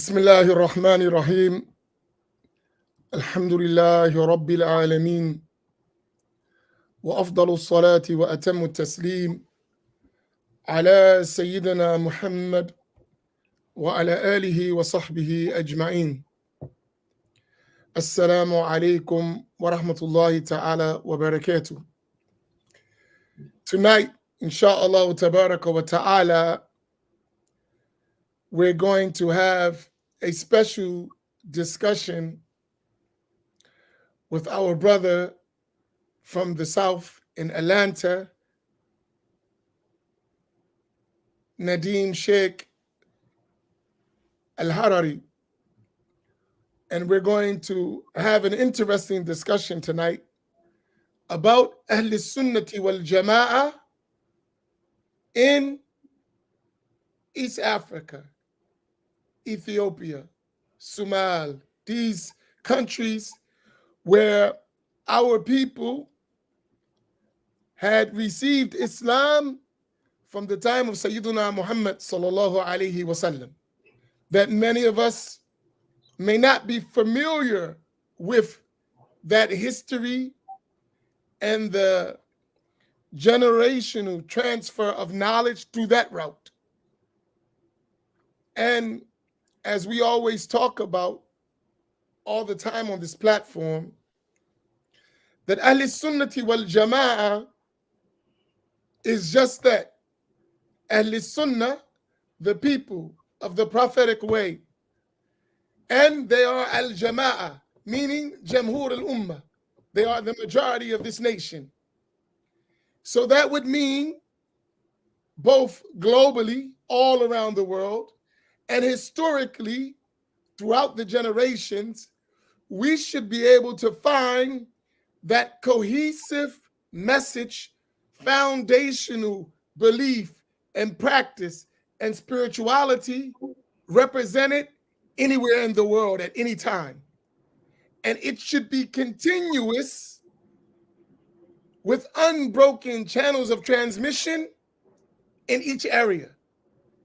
بسم الله الرحمن الرحيم الحمد لله رب العالمين وأفضل الصلاة وأتم التسليم على سيدنا محمد وعلى آله وصحبه أجمعين. السلام عليكم ورحمة الله تعالى وبركاته. Tonight, inshallah tabaraka wa ta'ala, we're going to have a special discussion with our brother from the South in Atlanta, Nadeem Sheikh Al-Harari. And we're going to have an interesting discussion tonight about Ahlus Sunnah wal Jama'ah in East Africa, Ethiopia, Somali, these countries where our people had received Islam from the time of Sayyiduna Muhammad sallallahu alaihi wasallam, that many of us may not be familiar with that history and the generational transfer of knowledge through that route. And as we always talk about all the time on this platform, that Ahlus Sunnah wal Jama'ah is just that. Ahlus Sunnah, the people of the prophetic way. And they are al-Jama'ah, meaning Jamhur al-Ummah. They are the majority of this nation. So that would mean both globally, all around the world, and historically, throughout the generations, we should be able to find that cohesive message, foundational belief and practice and spirituality represented anywhere in the world at any time. And it should be continuous with unbroken channels of transmission in each area,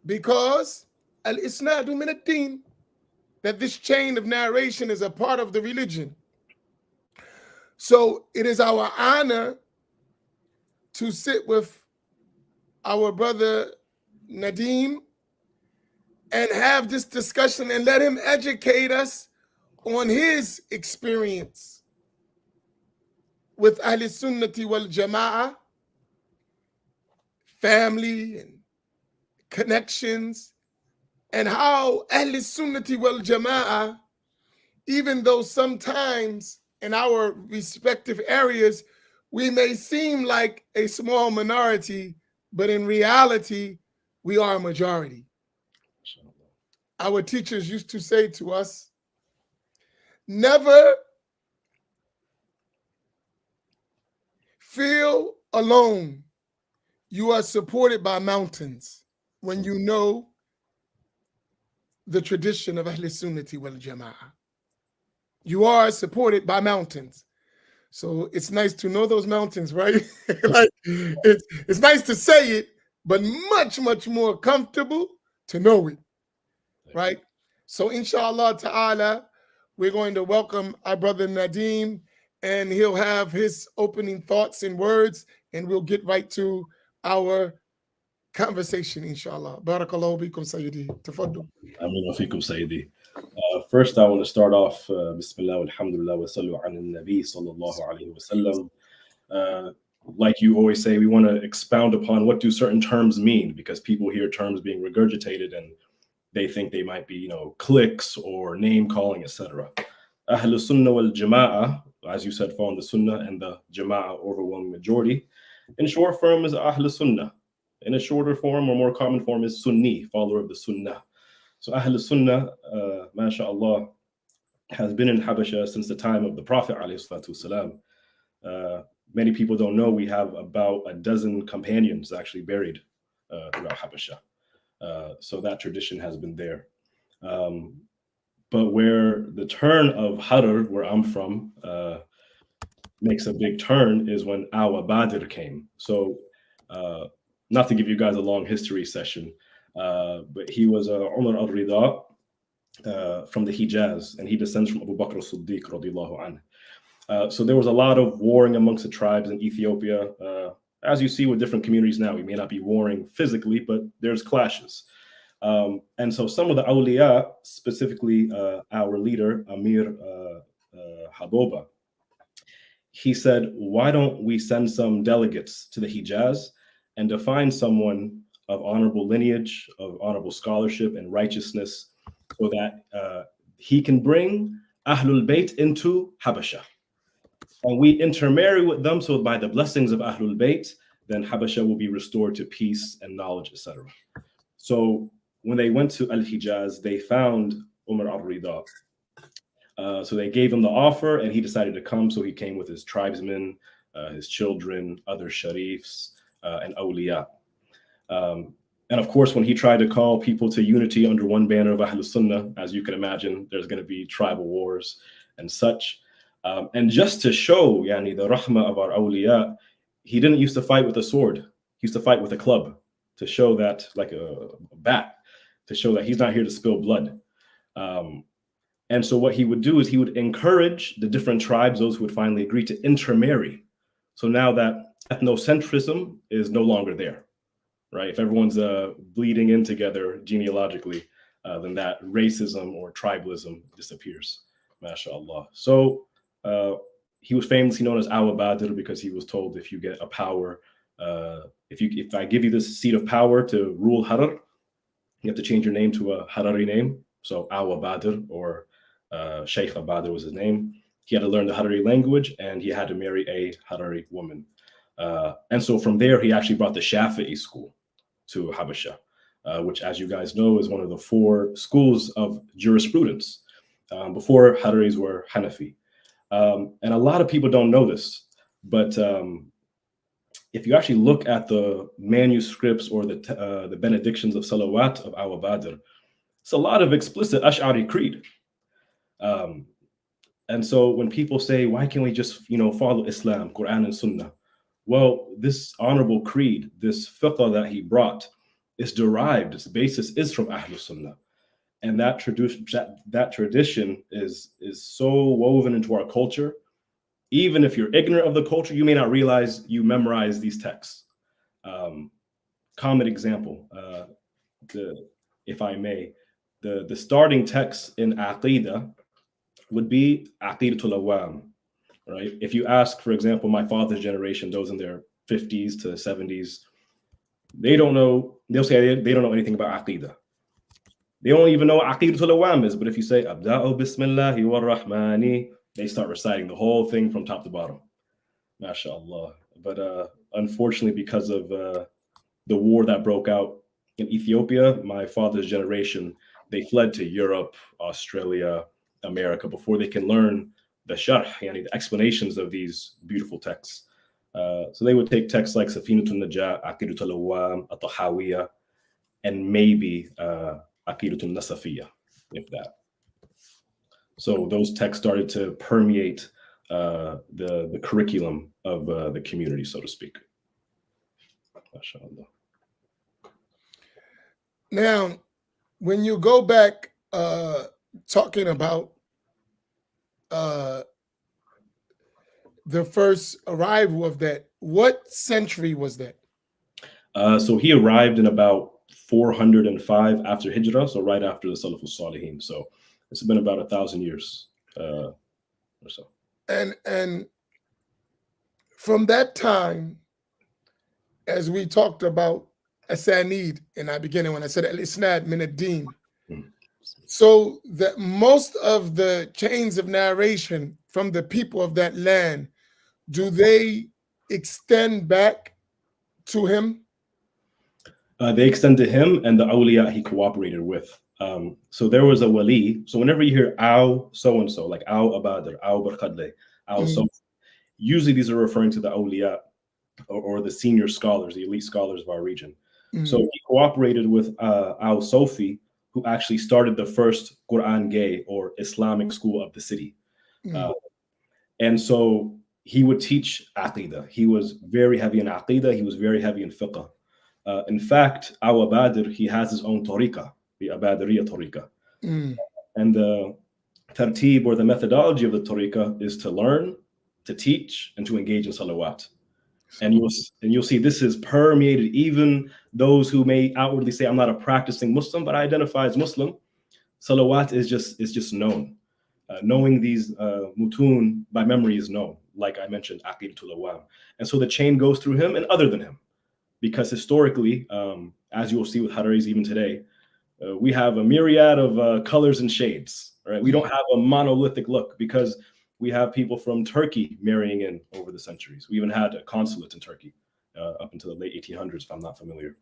because al-isnadu min ad-din, that this chain of narration is a part of the religion. So it is our honor to sit with our brother Nadeem and have this discussion and let him educate us on his experience with Ahlus Sunnah wal Jama'ah, family and connections, and how Ahlus Sunnah wal Jama'ah, even though sometimes in our respective areas we may seem like a small minority, but in reality we are a majority. Our teachers used to say to us, never feel alone. You are supported by mountains when you know the tradition of Ahlus Sunnah wal Jama'ah. You are supported by mountains. So it's nice to know those mountains, right? Like it's nice to say it, but much, much more comfortable to know it, right? So inshallah ta'ala, we're going to welcome our brother Nadeem, and he'll have his opening thoughts and words, and we'll get right to our conversation, inshallah. Barakallahu bikum, Sayyidi. Tafaddal. Amin wa fikum, Sayyidi. First, I want to start off, Bismillah, alhamdulillah, wa sallu ala nabi, sallallahu alayhi wa sallam. Like you always say, we want to expound upon what do certain terms mean, because people hear terms being regurgitated and they think they might be, cliques or name calling, etc. Ahlus Sunnah wal Jama'ah, as you said, fall in the Sunnah, and the Jama'ah, overwhelming majority. In short form is Ahlus Sunnah. In a shorter form or more common form is Sunni, follower of the Sunnah. So Ahlus Sunnah, mashallah, has been in Habasha since the time of the Prophet ﷺ. Many people don't know we have about a dozen companions actually buried throughout Habasha. So that tradition has been there. But where the turn of Harar, where I'm from, makes a big turn is when Awa Badr came. So not to give you guys a long history session, but he was Umar al-Rida, from the Hijaz, and he descends from Abu Bakr as-Siddiq radiallahu anhu. So there was a lot of warring amongst the tribes in Ethiopia. As you see with different communities now, we may not be warring physically, but there's clashes. And so some of the awliya, specifically our leader, Amir Haboba, he said, why don't we send some delegates to the Hijaz and define someone of honorable lineage, of honorable scholarship and righteousness, so that he can bring Ahlul Bayt into Habasha. And we intermarry with them, so by the blessings of Ahlul Bayt, then Habasha will be restored to peace and knowledge, etc. So when they went to Al-Hijaz, they found Umar al-Rida. So they gave him the offer, and he decided to come. So he came with his tribesmen, his children, other sharifs, and awliya. And of course, when he tried to call people to unity under one banner of Ahlus Sunnah, as you can imagine, there's going to be tribal wars and such. And just to show the rahmah of our awliya, he didn't used to fight with a sword. He used to fight with a club, to show that, like a bat, to show that he's not here to spill blood. And so what he would do is he would encourage the different tribes, those who would finally agree, to intermarry. So now that ethnocentrism is no longer there, right? If everyone's bleeding in together genealogically, then that racism or tribalism disappears, mashallah. So he was famously known as Awa Badr, because he was told, if you get a power, if I give you this seat of power to rule Harar, you have to change your name to a Harari name. So Awa Badr, or Sheikh Badr was his name. He had to learn the Harari language, and he had to marry a Harari woman. And so from there, he actually brought the Shafi'i school to Habasha, which, as you guys know, is one of the 4 schools of jurisprudence. Before, Hararis were Hanafi. And a lot of people don't know this, but if you actually look at the manuscripts or the benedictions of salawat of Awa Badr, it's a lot of explicit Ash'ari creed. And so when people say, why can't we just follow Islam, Quran and Sunnah? Well, this honorable creed, this fiqh that he brought, is derived, its basis is from Ahlus Sunnah. And that tradition is so woven into our culture. Even if you're ignorant of the culture, you may not realize you memorize these texts. Common example, if I may, the starting text in Aqidah would be Aqidatul Awam, right? If you ask, for example, my father's generation, those in their 50s to 70s, they don't know, they'll say they don't know anything about Aqidah. They don't even know what Aqidatul Awam is, but if you say, Abda'u Bismillahi wa Rahmani, they start reciting the whole thing from top to bottom. MashaAllah. But unfortunately, because of the war that broke out in Ethiopia, my father's generation, they fled to Europe, Australia, America, before they can learn the sharh, the explanations of these beautiful texts. So they would take texts like Safinatun Najah, Aqidatul Awam, At-Tahawiyah, and maybe Aqidatul Nasafiyah, if that. So those texts started to permeate the curriculum of the community, so to speak. MashaAllah. Now, when you go back talking about the first arrival of that, what century was that? So he arrived in about 405 after Hijrah, so right after the Salaf Salihin. So it's been about 1,000 years or so. And from that time, as we talked about Asanid in our beginning, when I said Al-Isnad min ad-Din, so that most of the chains of narration from the people of that land, do they extend back to him? They extend to him and the awliya he cooperated with. So there was a wali. So whenever you hear Aw so-and-so, like Aw Abadr, Aw Barqadle, Aw so, usually these are referring to the awliya or the senior scholars, the elite scholars of our region. So he cooperated with Aw Sofi, who actually started the first Quran Gay or Islamic school of the city. And so he would teach Aqidah. He was very heavy in Aqidah. He was very heavy in fiqh. In fact, Awa Badr, he has his own tariqah, the Abadriya tariqah. And the tartib, or the methodology of the tariqah, is to learn, to teach, and to engage in salawat. And you'll see this is permeated. Even those who may outwardly say, I'm not a practicing Muslim, but I identify as Muslim, salawat is just known. Knowing these mutun by memory is known, like I mentioned, aqidatul awam. And so the chain goes through him and other than him. Because historically, as you will see with Hararis even today, we have a myriad of colors and shades. Right? We don't have a monolithic look, because we have people from Turkey marrying in over the centuries. We even had a consulate in Turkey up until the late 1800s, if I'm not familiar.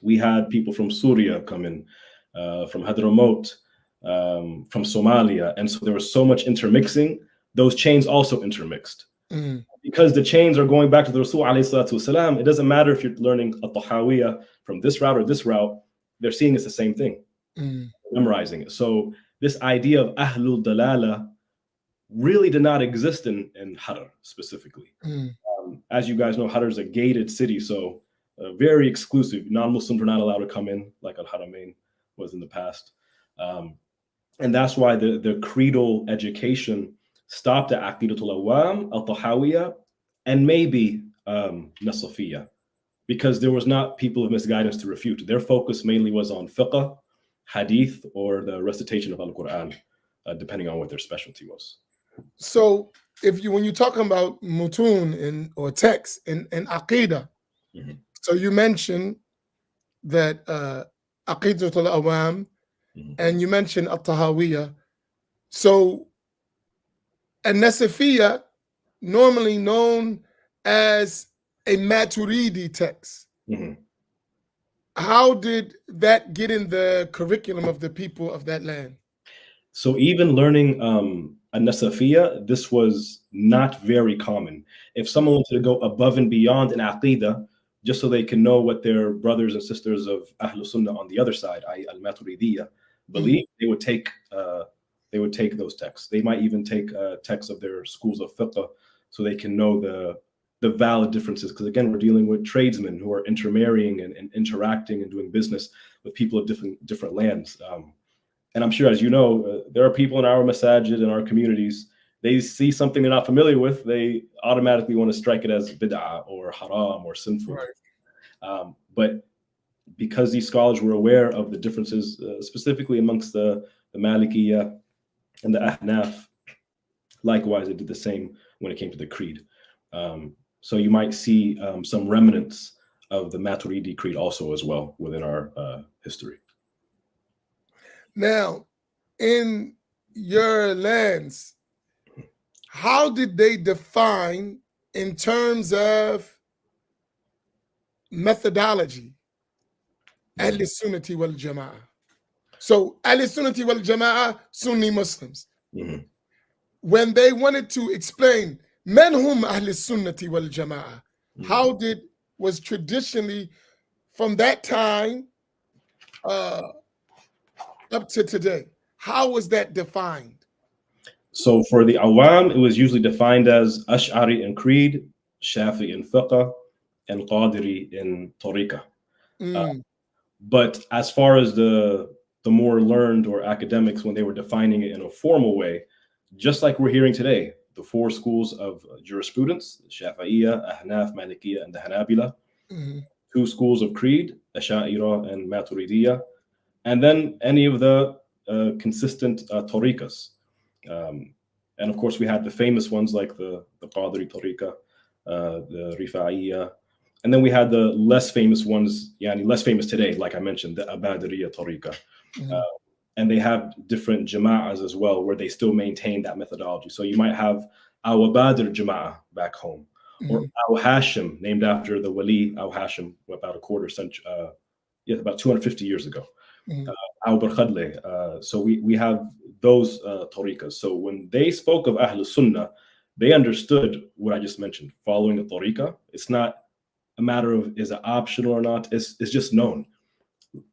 We had people from Syria come in, from Hadramaut, from Somalia. And so there was so much intermixing. Those chains also intermixed. Because the chains are going back to the Rasul alayhi salatu wasalam, it doesn't matter if you're learning a tahawiyah from this route or this route, they're seeing it's the same thing, memorizing it. So this idea of Ahlul Dalala really did not exist in Harar specifically. As you guys know, Harar is a gated city, so very exclusive. Non-Muslims are not allowed to come in, like Al-Haramain was in the past. And that's why the creedal education stopped at Aqidatul Awam, Al-Tahawiyah, and maybe Nasafiyah, because there was not people of misguidance to refute. Their focus mainly was on fiqh, hadith, or the recitation of Al-Quran, depending on what their specialty was. So when you're talking about mutun or text in Aqidah, so you mentioned that Aqidatul Awam, and you mentioned Al-Tahawiyah. So An-Nasafiyah, normally known as a Maturidi text. How did that get in the curriculum of the people of that land? So even learning An-Nasafiyah, this was not very common. If someone wanted to go above and beyond in Aqidah, just so they can know what their brothers and sisters of Ahlus Sunnah on the other side, i.e. Al-Maturidiyah, believe, they would take those texts. They might even take texts of their schools of fiqh, so they can know the valid differences. Because again, we're dealing with tradesmen who are intermarrying and interacting and doing business with people of different lands. And I'm sure, as you know, there are people in our masajid, in our communities, they see something they're not familiar with, they automatically want to strike it as bid'ah or haram or sinful. Right. But because these scholars were aware of the differences, specifically amongst the Malikiyah and the Ahnaf, likewise, they did the same when it came to the creed. So you might see some remnants of the Maturidi creed also as well within our history. Now, in your lands, how did they define in terms of methodology Ahlus Sunnah wal Jama'ah? So Ahlus Sunnah wal Jama'ah, Sunni Muslims. When they wanted to explain men hum Ahlus Sunnah wal Jama'ah, how was traditionally from that time up to today, how was that defined? So for the Awam, it was usually defined as Ash'ari in creed, Shafi'i in fiqh, and Qadiri in tariqah. But as far as the more learned or academics, when they were defining it in a formal way, just like we're hearing today, the four schools of jurisprudence, Shafi'iyah, Ahnaf, Malikiyah, and the Hanabila, two schools of creed, Ash'ira and Maturidiyah, and then any of the consistent tariqas. And of course, we had the famous ones like the Qadiri tariqah, the Rifa'iyah, and then we had the less famous ones, less famous today, like I mentioned, the Abadiriya tariqah. And they have different jama'as as well, where they still maintain that methodology. So you might have Awabadir Jama'ah back home, or Al Hashim, named after the Wali Al Hashim, about a quarter century, about 250 years ago. Al Barkhadle. So we have those tariqas. So when they spoke of Ahlus Sunnah, they understood what I just mentioned, following a tariqah. It's not a matter of is it optional or not. It's just known.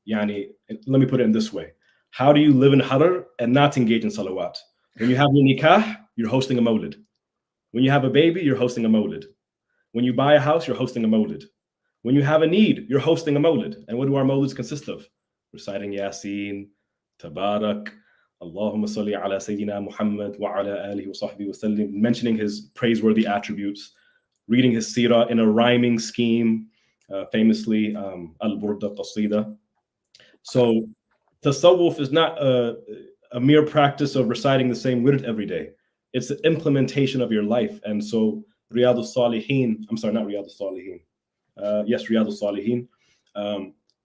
Let me put it in this way. How do you live in Harar and not engage in salawat? When you have your nikah, you're hosting a mawlid. When you have a baby, you're hosting a mawlid. When you buy a house, you're hosting a mawlid. When you have a need, you're hosting a mawlid. And what do our mawlids consist of? Reciting Yasin, Tabarak, Allahumma salli ala Sayyidina Muhammad wa ala alihi wa sahbihi wa sallim, mentioning his praiseworthy attributes, reading his seerah in a rhyming scheme, famously al-Burda Qasida. So tasawwuf is not a mere practice of reciting the same wird every day. It's the implementation of your life. And so Riyadh al-Salihin, I'm sorry, not Riyadh al-Salihin. Yes, Riyadh al-Salihin.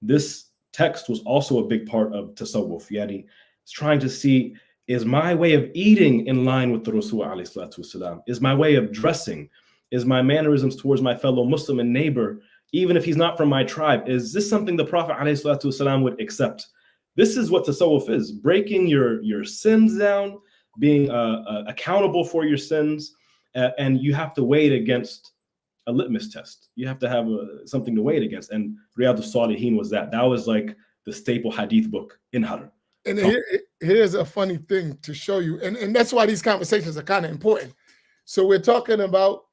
This text was also a big part of tasawwuf. Yani, it's trying to see, is my way of eating in line with the Rasul alayhi salatu wasalam? Is my way of dressing? Is my mannerisms towards my fellow Muslim and neighbor, even if he's not from my tribe, is this something the Prophet alayhi salatu wasalam would accept? This is what tasawwuf is, breaking your sins down, being accountable for your sins, and you have to weigh it against a litmus test. You have to have something to weigh it against. And Riyadh al-Salihin was that. That was like the staple hadith book in Harar. And here's a funny thing to show you. And that's why these conversations are kind of important. So we're talking about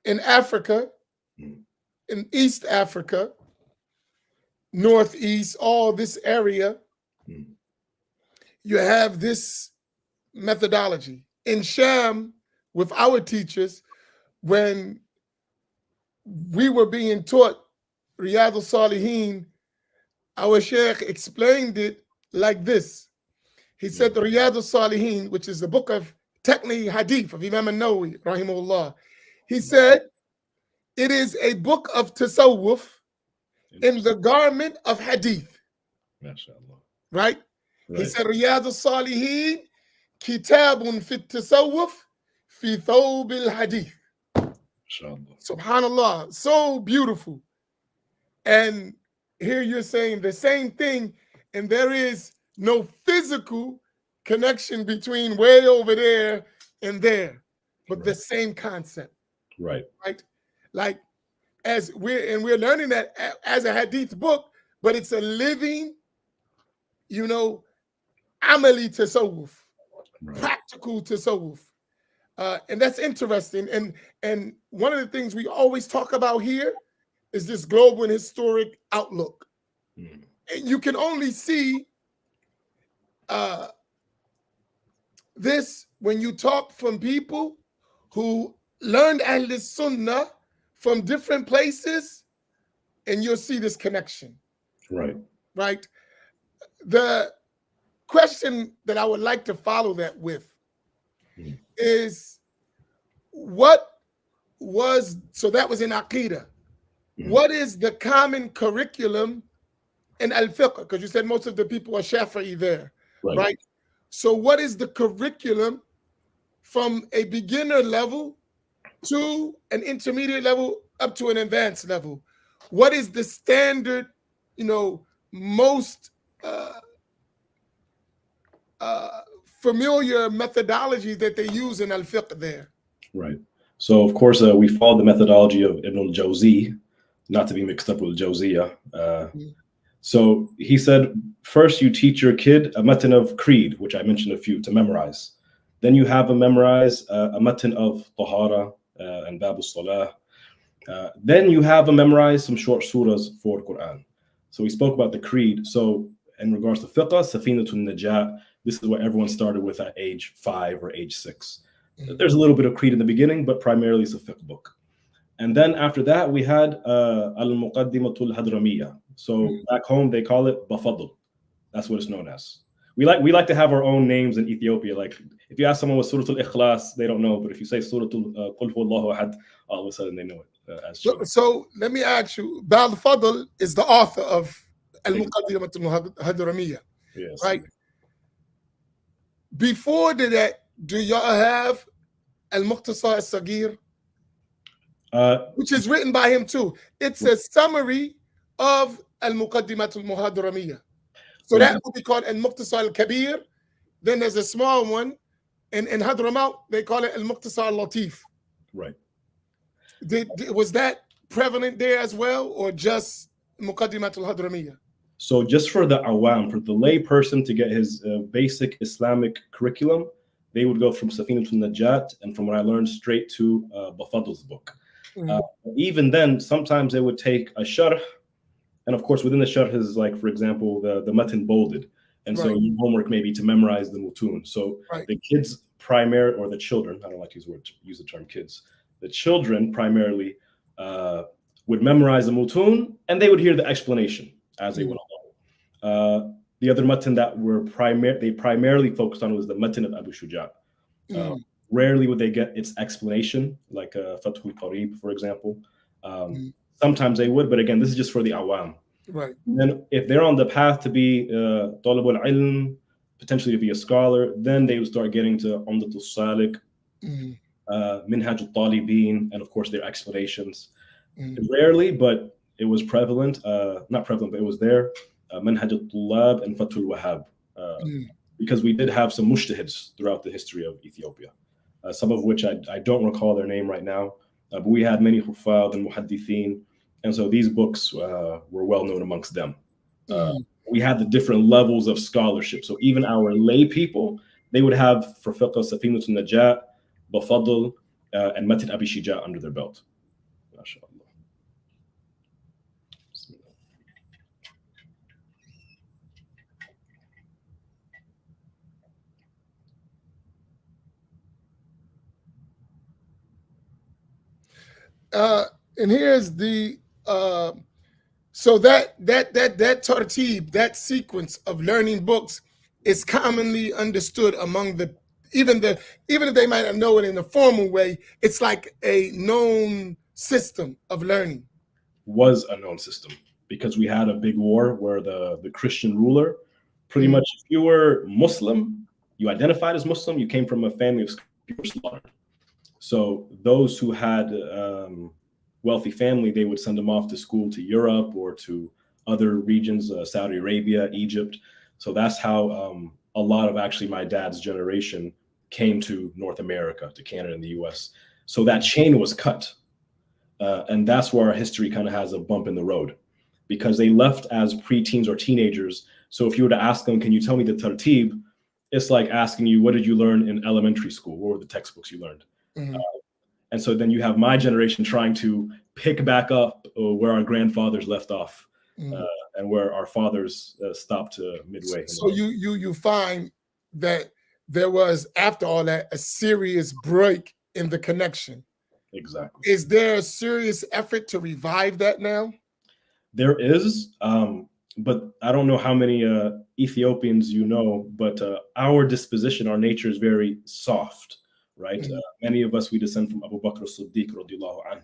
in Africa, in East Africa, Northeast, all this area, you have this methodology. In Sham, with our teachers, when we were being taught Riyadh al-Salihin, our sheikh explained it like this. He said the Riyadh al-Salihin, which is the book of technically hadith of Imam an-Nawawi, rahimahullah, he said it is a book of tasawwuf in the garment of hadith. MashaAllah. Right? He said Riyadh al-Salihin, kitabun fit tasawwuf fi thawb al-hadith. Subhanallah, so beautiful. And here you're saying the same thing, and there is no physical connection between way over there and there, but the same concept. Right. Like as we're learning that as a hadith book, but it's a living, amali tasawwuf, practical tasawwuf. And that's interesting. And one of the things we always talk about here is this global and historic outlook. And you can only see this when you talk from people who learned Ahlus Sunnah from different places, and you'll see this connection. Right. The question that I would like to follow that with is so that was in Aqidah. What is the common curriculum in al-fiqh? Because you said most of the people are Shafi'i there, right? So what is the curriculum from a beginner level to an intermediate level up to an advanced level? What is the standard, most familiar methodology that they use in al-fiqh there? Right. So, of course, we follow the methodology of Ibn al-Jawzi, not to be mixed up with Jawziyah. So he said, first you teach your kid a matan of creed, which I mentioned a few, to memorize. Then you have them memorize a matan of tahara and bab al-salah. Then you have them memorize some short surahs for Quran. So we spoke about the creed. So in regards to fiqh, Safinatul Najat, this is what everyone started with at age 5 or age 6. There's a little bit of creed in the beginning, but primarily it's a fiqh book. And then after that, we had al-Muqaddimatul Hadramiyya. So back home, they call it Bafadl. That's what it's known as. We like to have our own names in Ethiopia. Like if you ask someone what Suratul Ikhlas, they don't know. But if you say Suratul Qul Huwallahu Ahad, all of a sudden they know it. So let me ask you, Bal-Fadl is the author of al-Muqaddimatul Hadramiyya, right? Before that, do y'all have al-Muqtasar al-Saghir? Which is written by him too. It's a summary of al-Muqaddimatul Muhadramiyya. So that would be called al-Muqtasar al-Kabir. Then there's a small one. In Hadramaut, they call it al-Muqtasar al-Latif. Right. Was that prevalent there as well, or just Muqaddimatul Hadramiyya? So just for the awam, for the lay person to get his basic Islamic curriculum, they would go from Safinatul Najat, and from what I learned, straight to Bafadl's book. Even then, sometimes they would take a sharh, and of course within the sharh is like, for example, the matan bolded. And so your homework may be to memorize the mutun. So the kids or the children, I don't like to use the term kids, the children primarily would memorize the mutun, and they would hear the explanation as they went along. The other matan that they primarily focused on was the matan of Abu Shuja. Rarely would they get its explanation, like Fathul Qarib, for example. Sometimes they would, but again, this is just for the awam. Right. And then if they're on the path to be talib al-ilm, potentially to be a scholar, then they would start getting to Umdat al-Salik, Minhaj al-Talibin, and of course their explanations. Rarely, but it was prevalent, not prevalent, but it was there, Minhaj al-Tullab and Fathul Wahhab, because we did have some mujtahids throughout the history of Ethiopia, some of which I don't recall their name right now, but we had many huffaz and muhaddithin, and so these books were well known amongst them. We had the different levels of scholarship. So even our lay people, they would have for fiqh Safinat al-Najat, Bafadl, and Matan Abi Shija under their belt. MashaAllah. And here's the so that tartib, that sequence of learning books, is commonly understood among even if they might not know it in a formal way, it's like a known system of learning. Was a known system because we had a big war where the Christian ruler, pretty much, if you were Muslim, you identified as Muslim, you came from a family of slaughtered. So those who had wealthy family, they would send them off to school to Europe or to other regions, Saudi Arabia, Egypt. So that's how a lot of actually my dad's generation came to North America, to Canada and the US. So that chain was cut. And that's where our history kind of has a bump in the road, because they left as preteens or teenagers. So if you were to ask them, can you tell me the tartib? It's like asking you, what did you learn in elementary school? What were the textbooks you learned? And so then you have my generation trying to pick back up where our grandfathers left off and where our fathers stopped midway. So you find that there was, after all that, a serious break in the connection. Exactly. Is there a serious effort to revive that now? There is, but I don't know how many Ethiopians you know, but our disposition, our nature is very soft. Right? Many of us, we descend from Abu Bakr as-Siddiq radiallahu anhu.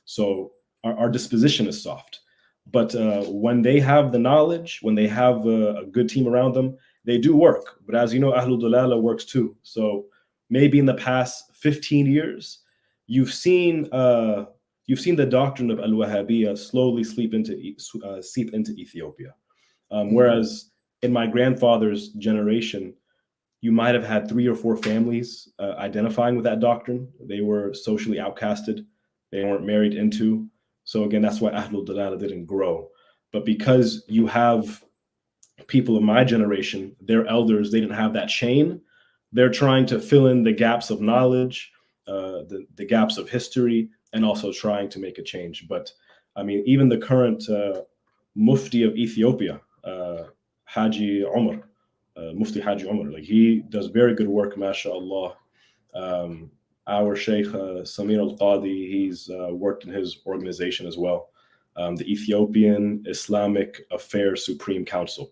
So our disposition is soft. But when they have the knowledge, when they have a good team around them, they do work. But as you know, Ahlul Dalala works too. So maybe in the past 15 years, you've seen the doctrine of Al-Wahhabiyya slowly seep into Ethiopia. Whereas in my grandfather's generation, you might have had 3 or 4 families identifying with that doctrine. They were socially outcasted. They weren't married into. So again, that's why Ahlul Dalala didn't grow. But because you have people of my generation, their elders, they didn't have that chain. They're trying to fill in the gaps of knowledge, the gaps of history, and also trying to make a change. But I mean, even the current Mufti of Ethiopia, Haji Umar, Mufti Haji Umar, like he does very good work, mashallah. Our Sheikh Samir al-Qadi, he's worked in his organization as well, the Ethiopian Islamic Affairs Supreme Council.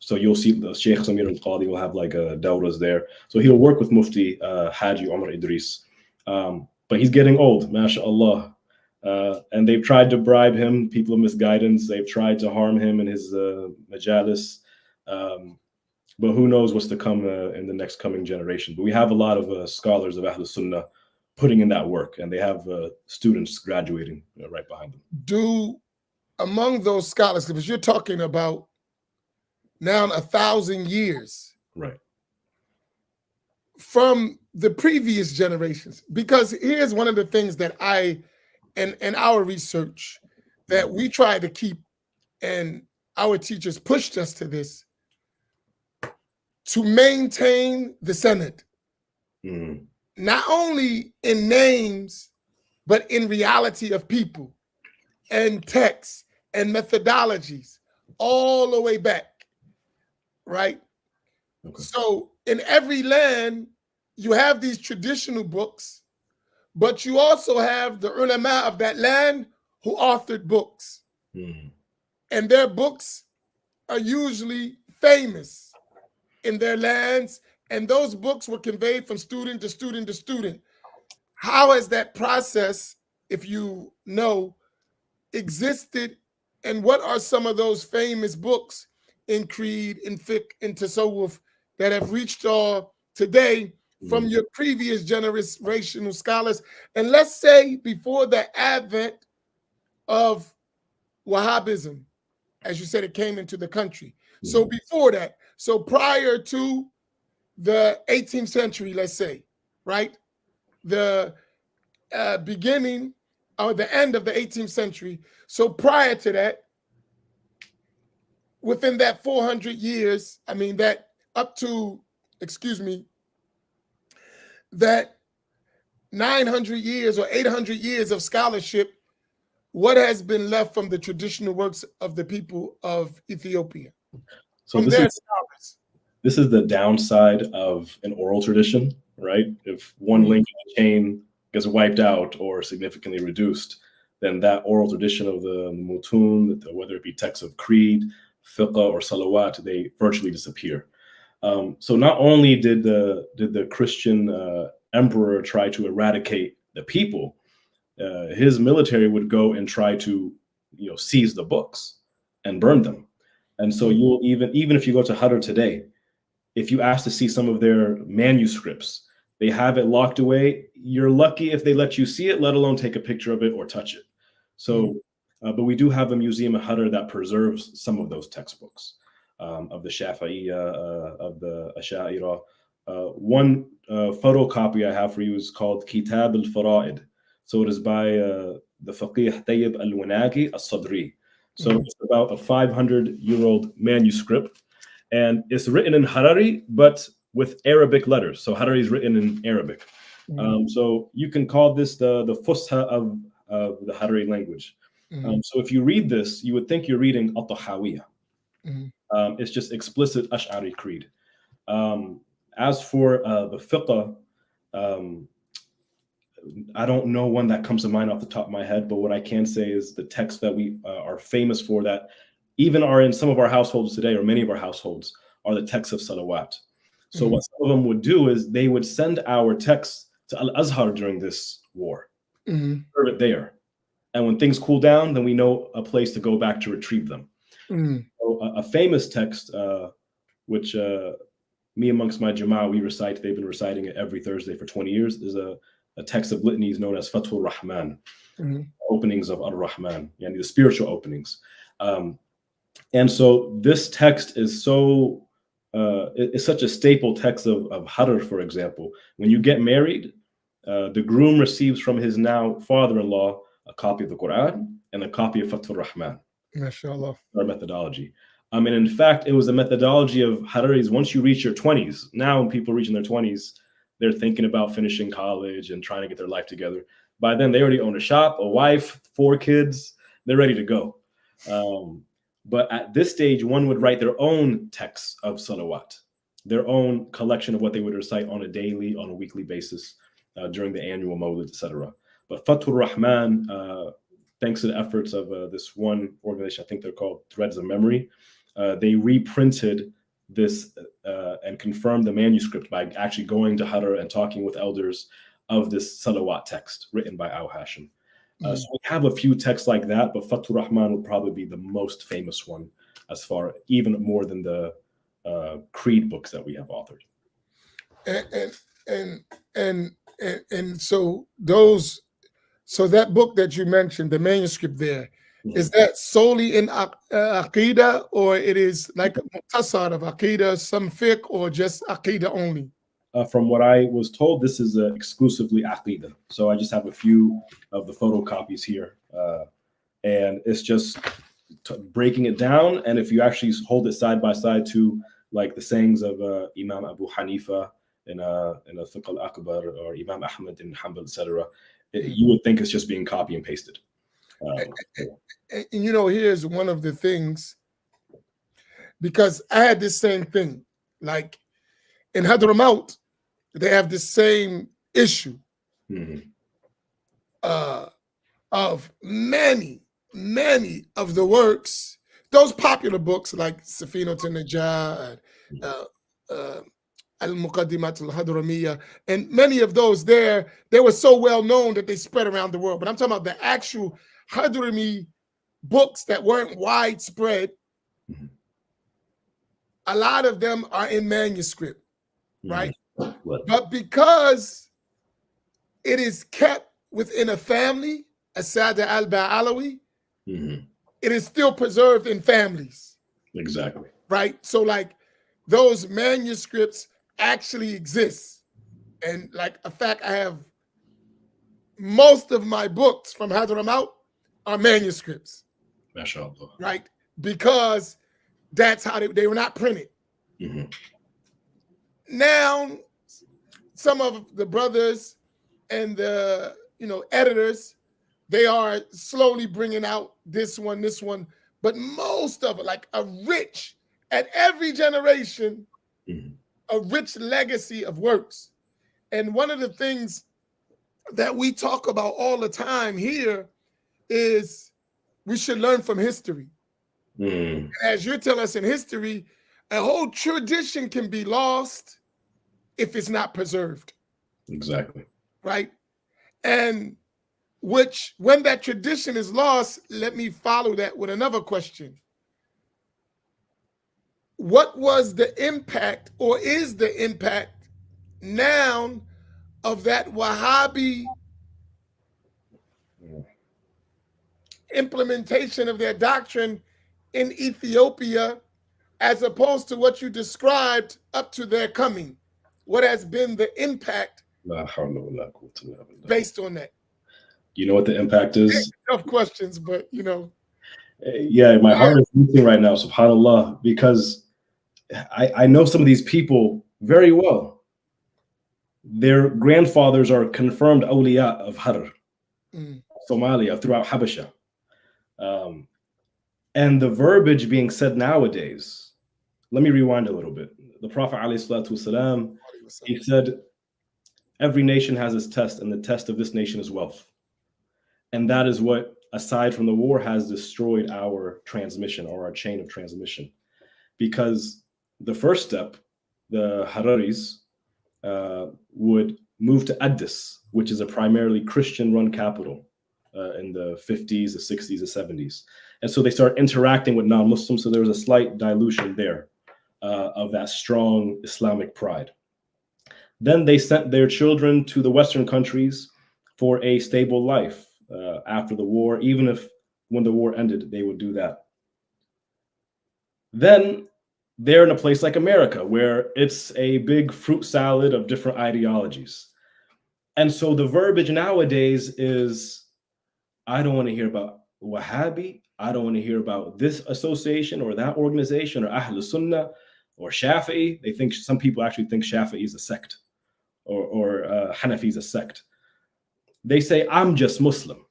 So you'll see the Sheikh Samir al-Qadi will have like dawras there. So he'll work with Mufti Haji Umar Idris. But he's getting old, mashallah. And they've tried to bribe him, people of misguidance. They've tried to harm him in his majalis. But who knows what's to come in the next coming generation. But we have a lot of scholars of Ahlus Sunnah putting in that work, and they have students graduating right behind them. Among those scholars, because you're talking about now 1,000 years, right, from the previous generations, because here's one of the things that in our research that we try to keep, and our teachers pushed us to this, to maintain the Senate, not only in names, but in reality of people and texts and methodologies all the way back. right? Okay. So in every land, you have these traditional books, but you also have the ulama of that land who authored books. Mm. And their books are usually famous in their lands, and those books were conveyed from student to student to student. How has that process, if you know, existed, and what are some of those famous books in creed, in fiqh, in tasawwuf that have reached all today from your previous generational scholars? And let's say before the advent of Wahhabism, as you said, it came into the country. So before that, so prior to the 18th century, let's say, right? The beginning or the end of the 18th century. So prior to that, within that 400 years, I mean, that up to, excuse me, that 900 years or 800 years of scholarship, what has been left from the traditional works of the people of Ethiopia? So From their scholars. this is the downside of an oral tradition, right? If one link in the chain gets wiped out or significantly reduced, then that oral tradition of the mutun, whether it be texts of creed, fiqh, or salawat, they virtually disappear. So not only did the Christian emperor try to eradicate the people, his military would go and try to, seize the books and burn them. And so you'll even if you go to Harar today, if you ask to see some of their manuscripts, they have it locked away. You're lucky if they let you see it, let alone take a picture of it or touch it. So, but we do have a museum at Harar that preserves some of those textbooks of the Shafi'iyya, of the Asha'ira. One photocopy I have for you is called Kitab al-Fara'id. So it is by the Faqih Tayyib al-Wanagi al-Sadri. So it's about a 500-year-old manuscript, and it's written in Harari, but with Arabic letters. So Harari is written in Arabic. So you can call this the Fusha of the Harari language. So if you read this, you would think you're reading At-Tahawiyya. It's just explicit Ash'ari creed. As for the fiqh, I don't know one that comes to mind off the top of my head, but what I can say is the texts that we are famous for, that even are in some of our households today, or many of our households, are the texts of salawat. So what some of them would do is they would send our texts to Al-Azhar during this war, serve it there. And when things cool down, then we know a place to go back to retrieve them. So a famous text, which me amongst my Jama'ah, we recite, they've been reciting it every Thursday for 20 years, is a text of litanies known as Fathul Rahman, openings of Ar-Rahman, yani the spiritual openings. And so this text is so, it's such a staple text of Harar, for example. When you get married, the groom receives from his now father-in-law a copy of the Quran and a copy of Fathul Rahman. MashaAllah. Our methodology. And in fact, it was a methodology of Hararis once you reach your 20s. Now when people reach in their 20s, they're thinking about finishing college and trying to get their life together. By then, they already own a shop, a wife, 4 kids. They're ready to go. But at this stage, one would write their own texts of salawat, their own collection of what they would recite on a daily, on a weekly basis during the annual Mawlid, etc. But Fathul Rahman, thanks to the efforts of this one organization, I think they're called Threads of Memory, they reprinted this and confirmed the manuscript by actually going to Harar and talking with elders of this salawat text written by Al Hashim. So we have a few texts like that, but Fathul Rahman will probably be the most famous one, as far even more than the creed books that we have authored. And so those, so that book that you mentioned, the manuscript there, is that solely in Aqidah, or it is like a muqtasar of Aqidah, some fiqh, or just Aqidah only? From what I was told, this is exclusively Aqidah. So I just have a few of the photocopies here. And it's just breaking it down. And if you actually hold it side by side to like the sayings of Imam Abu Hanifa in a Fiqh al-Akbar, or Imam Ahmad in Hanbal, etc., you would think it's just being copy and pasted. And here's one of the things because I had this same thing. Like in Hadramaut, they have the same issue of many of the works, those popular books like Safinat al-Najah, Al-Muqaddimat al-Hadramiyya, and many of those they were so well known that they spread around the world. But I'm talking about the actual Hadrami books that weren't widespread. A lot of them are in manuscript, right? But because it is kept within a family, Asada al-Ba'alawi, it is still preserved in families. Exactly. Right? So like those manuscripts actually exist. And like a fact, I have most of my books from Hadramaut are manuscripts. MashaAllah. Right? Because that's how they were not printed. Now, some of the brothers and the editors, they are slowly bringing out this one, but most of it, like at every generation, a rich legacy of works. And one of the things that we talk about all the time here is we should learn from history. As you're telling us in history, a whole tradition can be lost if it's not preserved. Exactly. Right? And when that tradition is lost, let me follow that with another question. What was the impact, or is the impact now of that Wahhabi implementation of their doctrine in Ethiopia, as opposed to what you described up to their coming? What has been the impact based on that? You know what the impact is? Tough questions, but Yeah, my heart is beating right now, subhanAllah, because I know some of these people very well. Their grandfathers are confirmed awliya of Harar, Somalia, throughout Habasha. And the verbiage being said nowadays, let me rewind a little bit. The Prophet ﷺ, he said, every nation has its test, and the test of this nation is wealth. And that is what, aside from the war, has destroyed our transmission, or our chain of transmission. Because the first step, the Hararis would move to Addis, which is a primarily Christian-run capital in the 50s, the 60s, the 70s. And so they start interacting with non-Muslims, so there was a slight dilution there of that strong Islamic pride. Then they sent their children to the Western countries for a stable life after the war, even if when the war ended, they would do that. Then they're in a place like America, where it's a big fruit salad of different ideologies. And so the verbiage nowadays is, I don't want to hear about Wahhabi. I don't want to hear about this association or that organization, or Ahlus Sunnah or Shafi'i. They think, some people actually think Shafi'i is a sect, or Hanafi is a sect. They say, I'm just Muslim.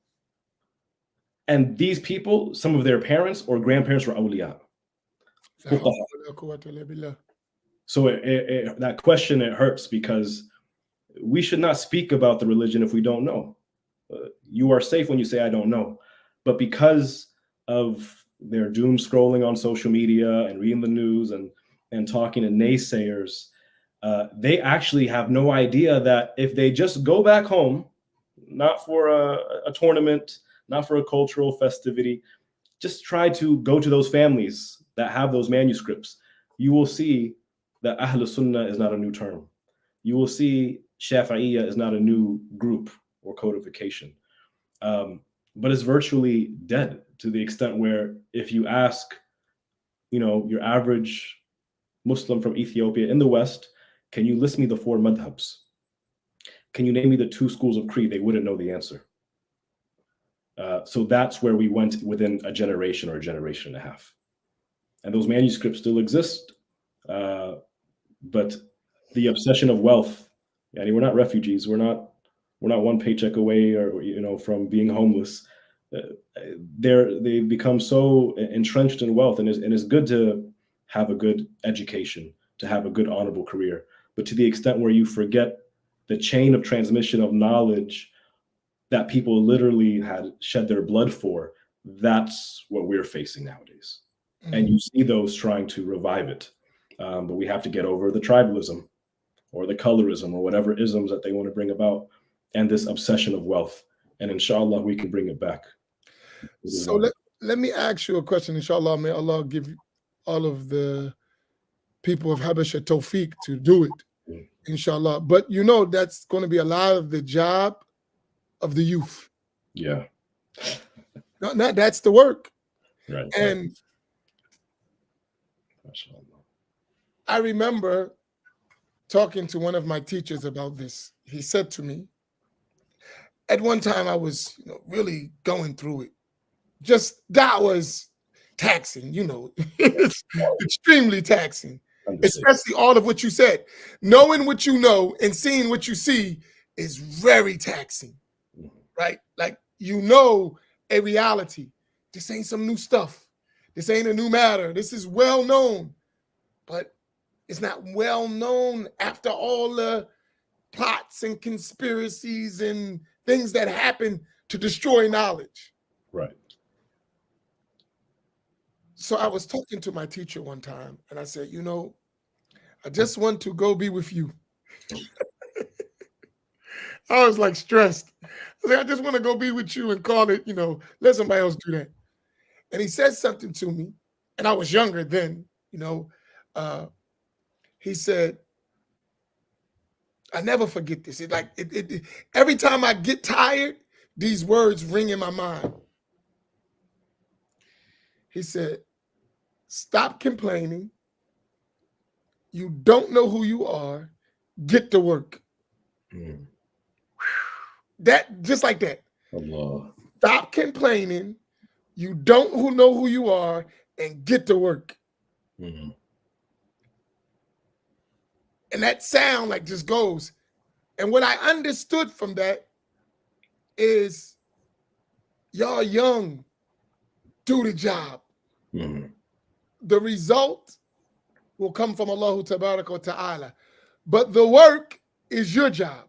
And these people, some of their parents or grandparents were awliya. So that question, it hurts, because we should not speak about the religion if we don't know. You are safe when you say, I don't know. But because of their doom scrolling on social media and reading the news and talking to naysayers, they actually have no idea that if they just go back home, not for a tournament, not for a cultural festivity, just try to go to those families that have those manuscripts, you will see that Ahlus Sunnah is not a new term. You will see Shafi'iyya is not a new group or codification. But it's virtually dead, to the extent where if you ask, your average Muslim from Ethiopia in the West, can you list me the 4 madhabs? Can you name me the 2 schools of creed? They wouldn't know the answer. So that's where we went within a generation or a generation and a half. And those manuscripts still exist. But the obsession of wealth, and we're not refugees. We're not 1 paycheck away, or from being homeless. They become so entrenched in wealth, and it's good to have a good education, to have a good honorable career. But to the extent where you forget the chain of transmission of knowledge that people literally had shed their blood for, that's what we're facing nowadays. And you see those trying to revive it. But we have to get over the tribalism or the colorism or whatever isms that they want to bring about, and this obsession of wealth. And inshallah, we can bring it back. So let me ask you a question, inshallah. May Allah give all of the people of Habasha tawfiq to do it, inshallah. But you know, that's going to be a lot of the job of the youth. Yeah. No, that's the work. Right. And I remember talking to one of my teachers about this. He said to me, at one time I was really going through it. Just that was taxing, it's extremely taxing, especially all of what you said. Knowing what you know and seeing what you see is very taxing, right? Like, a reality. This ain't some new stuff. This ain't a new matter. This is well known, but it's not well known after all the plots and conspiracies and things that happen to destroy knowledge. Right. So I was talking to my teacher one time and I said, I just want to go be with you. I was like stressed. I was like, I just want to go be with you and call it, let somebody else do that. And he said something to me, and I was younger then, he said, I never forget this. Every time I get tired, these words ring in my mind. He said, stop complaining. You don't know who you are. Get to work. That, just like that. Allah. Stop complaining. You don't know who you are, and get to work. And that sound just goes. And what I understood from that is, y'all young, do the job. The result will come from Allah Tabaraka wa Ta'ala. But the work is your job.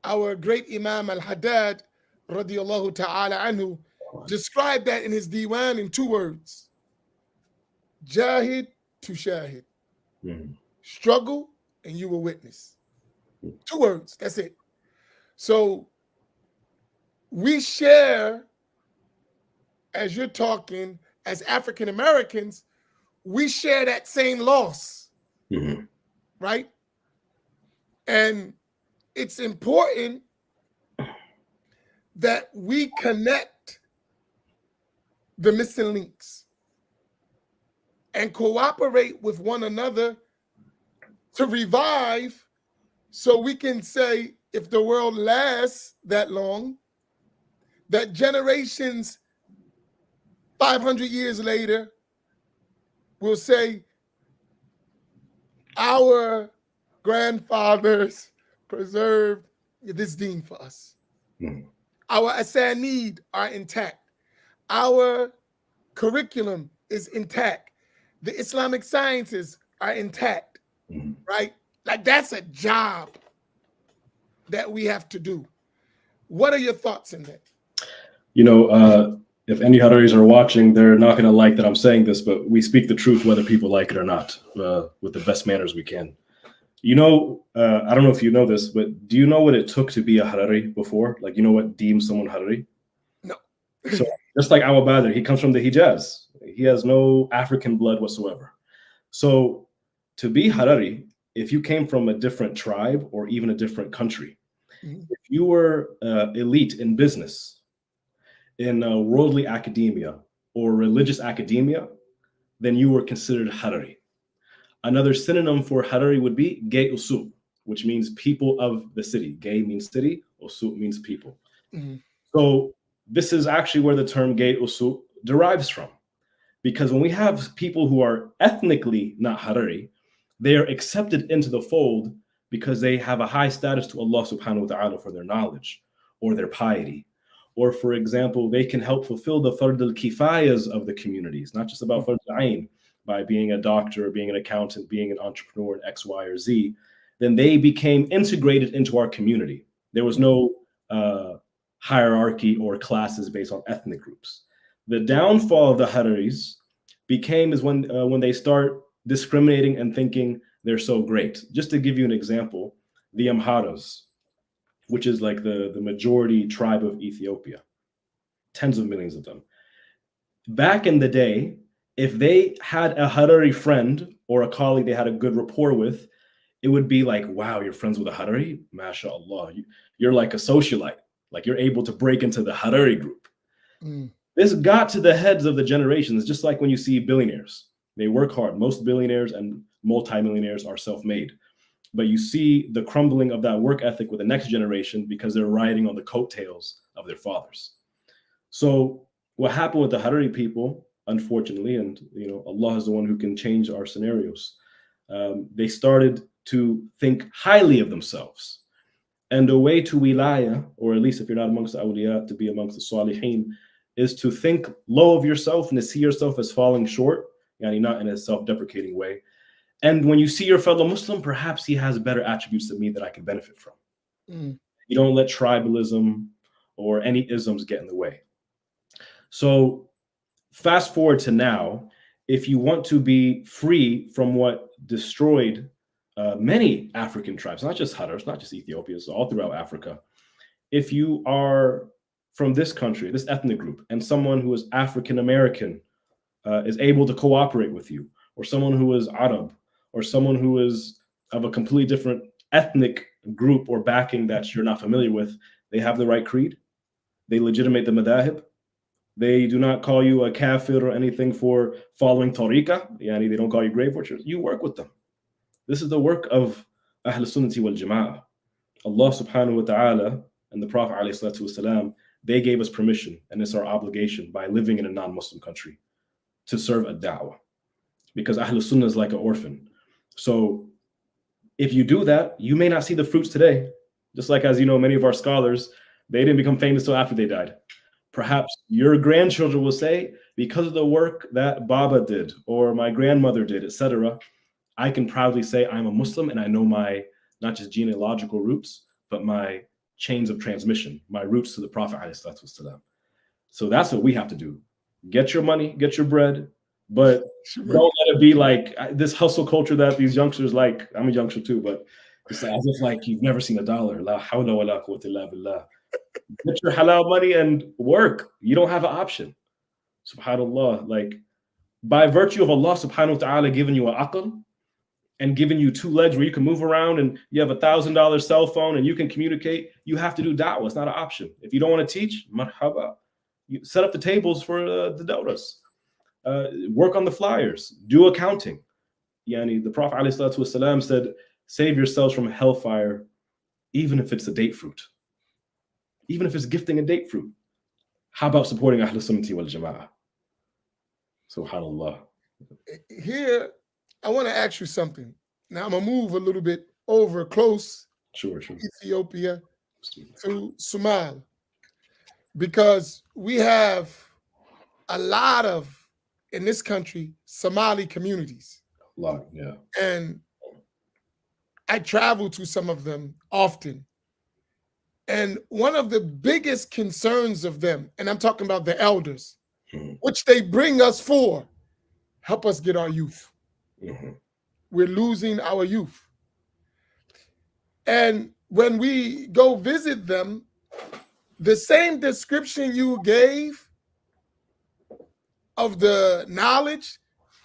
Our great Imam al-Haddad, radiyallahu ta'ala anhu, described that in his diwan in 2 words. Jahid to shahid. Struggle and you will witness. 2 words, that's it. So we share, as you're talking, as African Americans, we share that same loss, right? And it's important that we connect the missing links and cooperate with one another to revive, so we can say, if the world lasts that long, that generations 500 years later will say, our grandfathers preserved this deen for us. Our asanid are intact. Our curriculum is intact. The Islamic sciences are intact, right? Like, that's a job that we have to do. What are your thoughts in that? If any Hararis are watching, they're not going to like that I'm saying this, but we speak the truth whether people like it or not, with the best manners we can. I don't know if you know this, but do you know what it took to be a Harari before? Like, what deems someone Harari? No. So just like Abu Badr, he comes from the Hijaz. He has no African blood whatsoever. So to be Harari, if you came from a different tribe or even a different country, if you were elite in business, in worldly academia or religious academia, then you were considered Harari. Another synonym for Harari would be Gay Usu, which means people of the city. Gay means city, Usu means people. So this is actually where the term Gay Usu derives from. Because when we have people who are ethnically not Harari, they are accepted into the fold because they have a high status to Allah subhanahu wa ta'ala for their knowledge or their piety. Or, for example, they can help fulfill the fard al-kifayas of the communities, not just about fard al-ain, by being a doctor, being an accountant, being an entrepreneur in X, Y, or Z, then they became integrated into our community. There was no hierarchy or classes based on ethnic groups. The downfall of the Hararis is when they start discriminating and thinking they're so great. Just to give you an example, the Amharas, which is like the majority tribe of Ethiopia, tens of millions of them. Back in the day, if they had a Harari friend or a colleague they had a good rapport with, it would be like, wow, you're friends with a Harari? MashaAllah, you're like a socialite. Like you're able to break into the Harari group. This got to the heads of the generations, just like when you see billionaires. They work hard. Most billionaires and multimillionaires are self-made. But you see the crumbling of that work ethic with the next generation because they're riding on the coattails of their fathers. So what happened with the Harari people, unfortunately, and Allah is the one who can change our scenarios, they started to think highly of themselves. And the way to wilaya, or at least if you're not amongst the awliya, to be amongst the salihin, is to think low of yourself and to see yourself as falling short, not in a self-deprecating way. And when you see your fellow Muslim, perhaps he has better attributes than me that I can benefit from. You don't let tribalism or any isms get in the way. So fast forward to now, if you want to be free from what destroyed many African tribes, not just Harars, not just Ethiopia, it's all throughout Africa. If you are from this country, this ethnic group, and someone who is African-American is able to cooperate with you, or someone who is Arab, or someone who is of a completely different ethnic group or backing that you're not familiar with, they have the right creed. They legitimate the madahib. They do not call you a kafir or anything for following tariqah. They don't call you grave watchers. You work with them. This is the work of Ahlus Sunnah wal Jama'ah. Allah subhanahu wa ta'ala and the Prophet alayhi salatu wasalam, they gave us permission, and it's our obligation by living in a non-Muslim country to serve a da'wah, because Ahlus Sunnah is like an orphan. So if you do that, you may not see the fruits today. Just like, as you know, many of our scholars, they didn't become famous till after they died. Perhaps your grandchildren will say, because of the work that Baba did or my grandmother did, etc., I can proudly say I'm a Muslim and I know my not just genealogical roots, but my chains of transmission, my roots to the Prophet ﷺ. So that's what we have to do. Get your money, get your bread, but don't let it be like this hustle culture that these youngsters like. I'm a youngster too, but it's as if like you've never seen a dollar. La hawla wa la quwwata illa billah. Get your halal money and work. You don't have an option. SubhanAllah. Like by virtue of Allah subhanahu wa ta'ala giving you an aql and giving you two legs where you can move around and you have $1,000 cell phone and you can communicate, you have to do da'wah. It's not an option. If you don't want to teach, marhaba. You set up the tables for the dauras. Work on the flyers. Do accounting. The Prophet ﷺ said, save yourselves from hellfire, even if it's a date fruit. Even if it's gifting a date fruit. How about supporting Ahlus Sunnah wal Jama'ah? SubhanAllah. Here, I want to ask you something. Now I'm going to move a little bit over close Sure. Ethiopia to Somali, because we have a lot of, in this country, Somali communities. A lot, yeah. And I travel to some of them often. And one of the biggest concerns of them, and I'm talking about the elders, which they bring us for, help us get our youth. We're losing our youth. And when we go visit them, the same description you gave of the knowledge,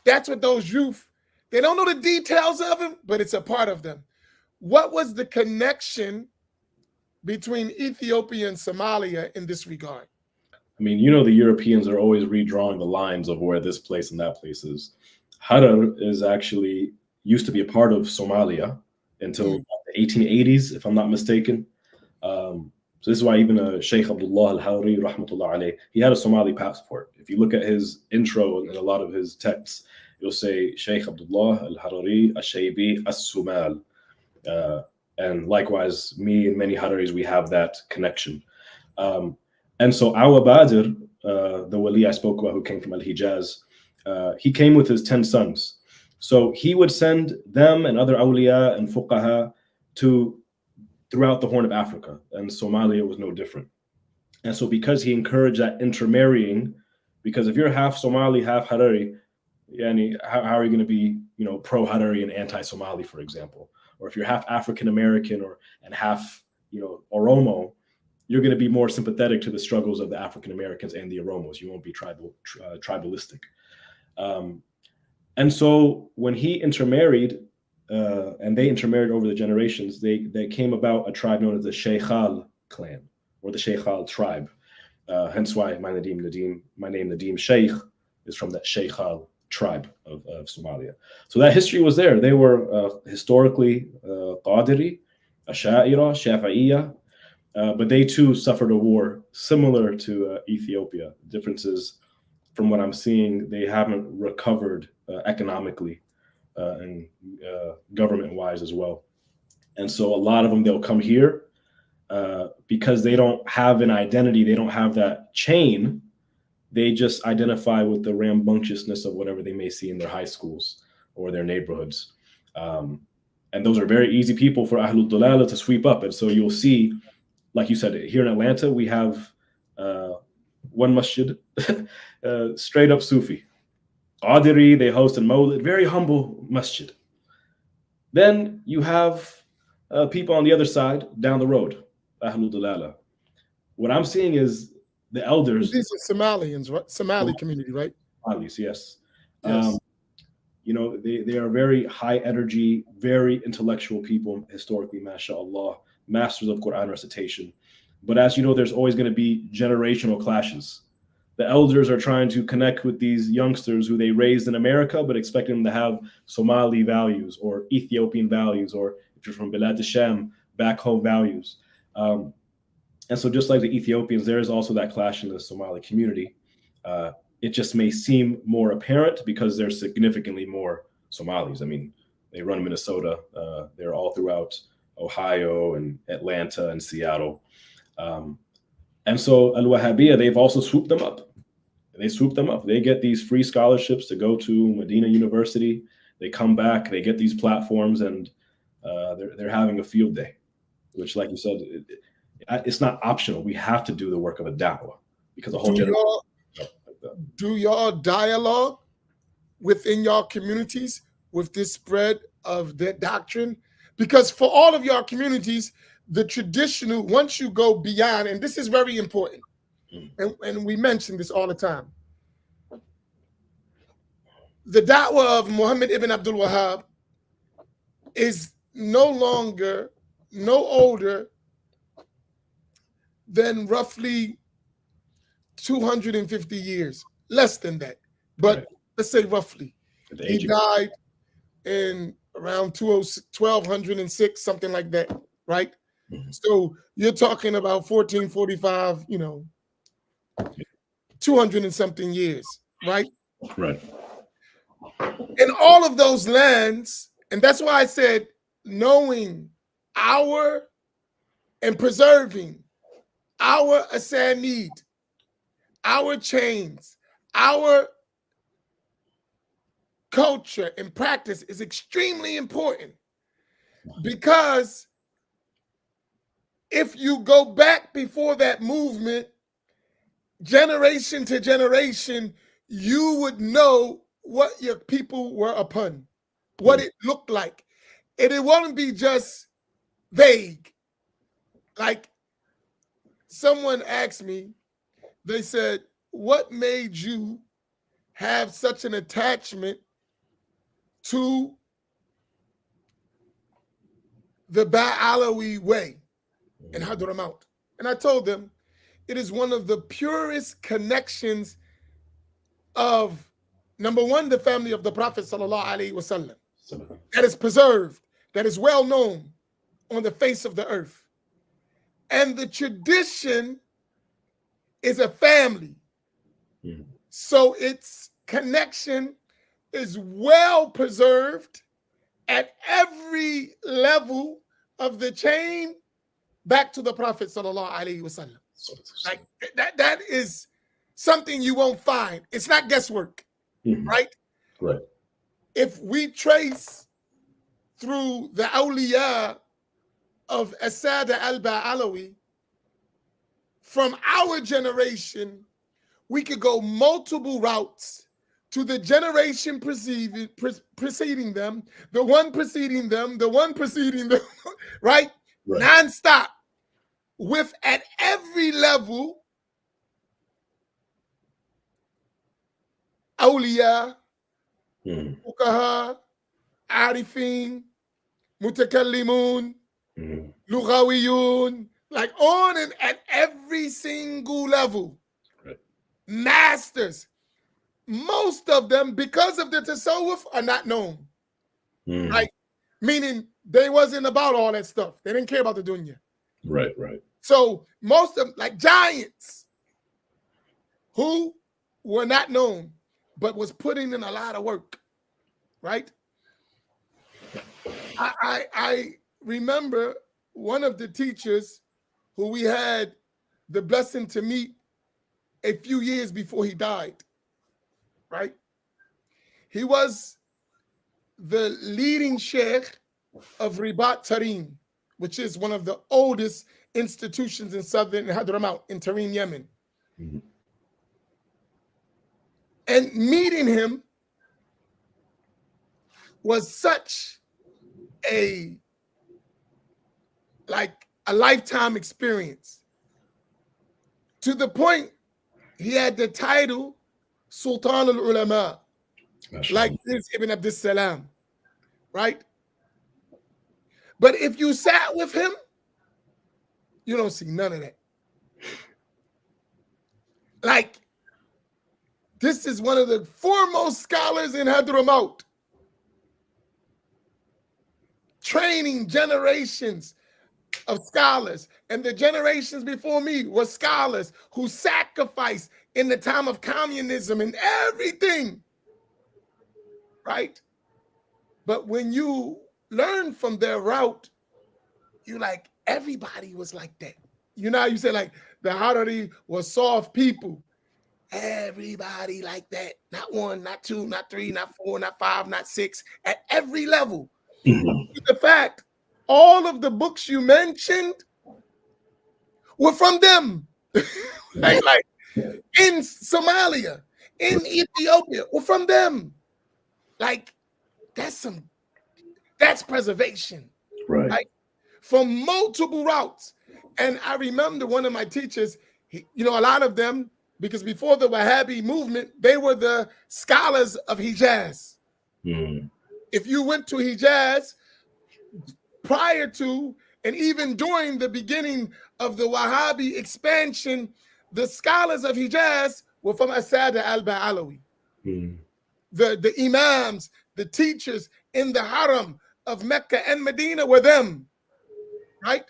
that's what those youth, they don't know the details of them, but it's a part of them. What was the connection between Ethiopia and Somalia in this regard? I mean, the Europeans are always redrawing the lines of where this place and that place is. Harar is actually used to be a part of Somalia until the 1880s, if I'm not mistaken. So this is why even Sheikh Abdullah al-Hawri, rahmatullah alayh, he had a Somali passport. If you look at his intro and a lot of his texts, you'll say Sheikh Abdullah al-Harari al-Shaybi as-Sumal. And likewise, me and many Hararis, we have that connection. And so our Badir, the wali I spoke about who came from Al-Hijaz, He came with his 10 sons. So he would send them and other awliya and fuqaha to throughout the Horn of Africa, and Somalia was no different. And so because he encouraged that intermarrying, because if you're half Somali, half Harari, how are you going to be, pro-Harari and anti-Somali, for example? Or if you're half African-American and half, Oromo, you're going to be more sympathetic to the struggles of the African-Americans and the Oromos. You won't be tribalistic. And so when he intermarried, and they intermarried over the generations, they came about a tribe known as the Sheikhal clan, or the Sheikhal tribe. Hence why my name Nadim Sheikh is from that Sheikhal tribe of Somalia. So that history was there. They were historically Qadiri, Asha'ira, Shafi'iyya, but they too suffered a war similar to Ethiopia. Differences, from what I'm seeing, they haven't recovered economically and government-wise as well. And so a lot of them, they'll come here because they don't have an identity. They don't have that chain. They just identify with the rambunctiousness of whatever they may see in their high schools or their neighborhoods. And those are very easy people for Ahlul Dalala to sweep up. And so you'll see, like you said, here in Atlanta, we have one masjid, straight up Sufi. Qadiri, they host in Mawlid, very humble masjid. Then you have people on the other side, down the road, Ahlul Dalala. What I'm seeing is the elders. These are Somalians, right? Somali community, right? Somalis, yes. Yes. They are very high energy, very intellectual people, historically, mashallah, masters of Quran recitation. But as you know, there's always going to be generational clashes. The elders are trying to connect with these youngsters who they raised in America, but expecting them to have Somali values or Ethiopian values, or if you're from Bilad Hashem, back home values. And so just like the Ethiopians, there is also that clash in the Somali community. It just may seem more apparent because there's significantly more Somalis. I mean, they run Minnesota. They're all throughout Ohio and Atlanta and Seattle. And so Al-Wahhabiyya, they've also swooped them up. They swoop them up. They get these free scholarships to go to Medina University. They come back, they get these platforms, and they're having a field day, which, like you said, it's not optional. We have to do the work of a da'wah because the whole do y'all dialogue within y'all communities with this spread of that doctrine? Because for all of y'all communities, the traditional, once you go beyond, and this is very important, and we mention this all the time, the da'wah of Muhammad ibn Abdul Wahhab is no older than roughly 250 years, less than that, but right. Let's say roughly. He died in around 1206, something like that, right? Mm-hmm. So you're talking about 1445, 200 and something years, right? Right. In all of those lands, and that's why I said knowing our and preserving our asanid, our chains, our culture and practice is extremely important, because if you go back before that movement, generation to generation, you would know what your people were upon, what it looked like. And it won't be just vague. Like someone asked me, they said, what made you have such an attachment to the Ba'alawi way in Hadramaut? And I told them, it is one of the purest connections of, number one, the family of the Prophet sallallahu alaihi wasallam, that is preserved, that is well known on the face of the earth. And the tradition is a family. Mm-hmm. So its connection is well preserved at every level of the chain back to the Prophet sallallahu alaihi wasallam. Like that is something you won't find. It's not guesswork. right? Right. If we trace through the awliya of Asada al-Ba'alawi, from our generation, we could go multiple routes to the generation preceding them, the one preceding them, the one preceding them, right? Non-stop, with at every level, awliya, fuqaha, arifin, mutakallimun, lughawiyun, like on and at every single level. Right. Masters. Most of them, because of the tasawwuf, are not known. Right? Meaning they wasn't about all that stuff. They didn't care about the dunya. Right, right. So most of them, like giants, who were not known, but was putting in a lot of work. Right? I remember one of the teachers who we had the blessing to meet a few years before he died, right? He was the leading sheikh of Ribat Tarim, which is one of the oldest institutions in southern Hadramaut, in Tarim, Yemen. And meeting him was such a lifetime experience, to the point he had the title Sultan al-Ulama, like this Ibn Abdus Salam, right? But if you sat with him, you don't see none of that. Like, this is one of the foremost scholars in Hadramaut, training generations of scholars, and the generations before me were scholars who sacrificed in the time of communism and everything, right? But when you learn from their route, you like, everybody was like that. You know how you say like the Harari was soft people. Everybody like that. Not one, not two, not three, not four, not five, not six, at every level. The fact, all of the books you mentioned were from them. like in Somalia, in Ethiopia, were from them. Like, that's preservation. Right. Like, from multiple routes. And I remember one of my teachers, a lot of them, because before the Wahhabi movement, they were the scholars of Hijaz. If you went to Hijaz prior to and even during the beginning of the Wahhabi expansion, the scholars of Hijaz were from Asada al-Ba'alawi. The Imams, the teachers in the Haram of Mecca and Medina were them, right?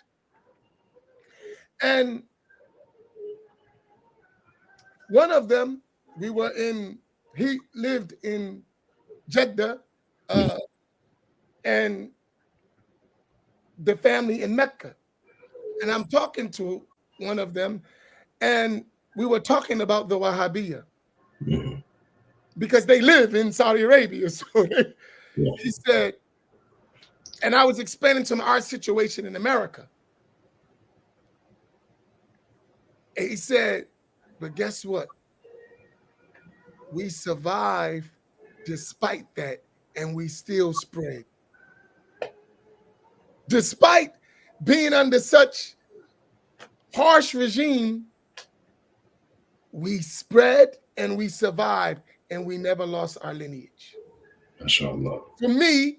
And one of them, he lived in Jeddah, and the family in Mecca. And I'm talking to one of them, and we were talking about the Wahhabiyah, because they live in Saudi Arabia. So he said, and I was explaining to him our situation in America. And he said, but guess what? We survive despite that, and we still spread. Despite being under such harsh regime, we spread and we survived, and we never lost our lineage. MashaAllah. For me,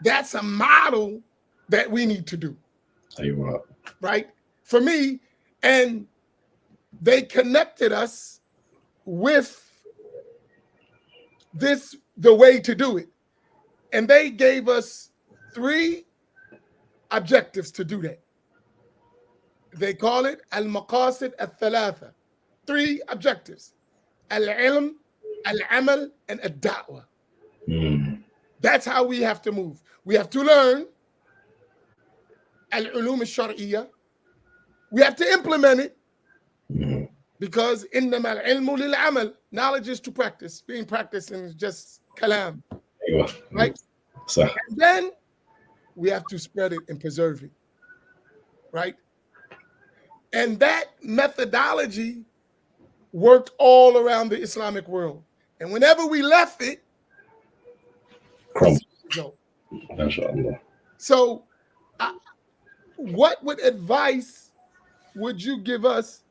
that's a model that we need to do. Right? For me, and they connected us with the way to do it. And they gave us 3 objectives to do that. They call it al-maqasid al-thalatha. 3 objectives: al-ilm, al-amal, and ad-da'wah. That's how we have to move. We have to learn al-ulum al-shar'iyyah. We have to implement it. Because إنما العلم للعمل, knowledge is to practice, being practiced and just kalam, أيوة. right? صح. And then we have to spread it and preserve it, right? And that methodology worked all around the Islamic world. And whenever we left it, Crumb. result. MashaAllah. So, what advice would you give us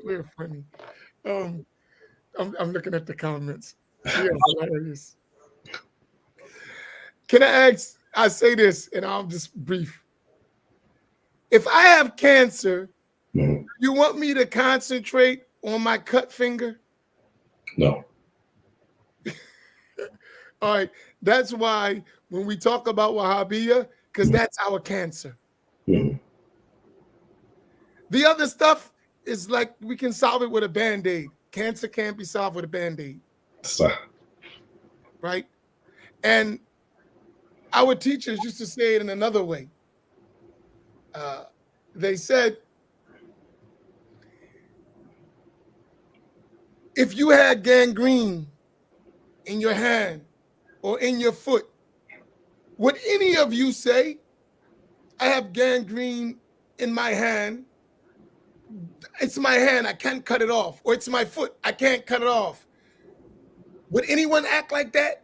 we're funny. I'm looking at the comments. Yeah, hilarious. Can I ask? I say this, and I'll just brief. If I have cancer, you want me to concentrate on my cut finger? No. All right. That's why when we talk about Wahhabiyya, because that's our cancer. Mhm. The other stuff is like we can solve it with a band-aid. Cancer can't be solved with a band-aid, صح. right? And our teachers used to say it in another way. They said, if you had gangrene in your hand or in your foot, would any of you say, I have gangrene in my hand, it's my hand, I can't cut it off, or it's my foot, I can't cut it off? Would anyone act like that?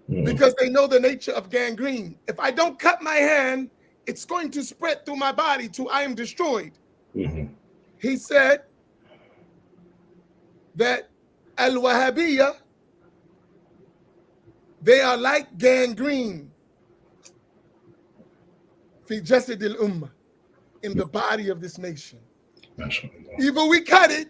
Because they know the nature of gangrene. If I don't cut my hand, it's going to spread through my body till I am destroyed. He said that al-Wahhabiyya, they are like gangrene fi jasad al-ummah, in the body of this nation. MashaAllah. Either we cut it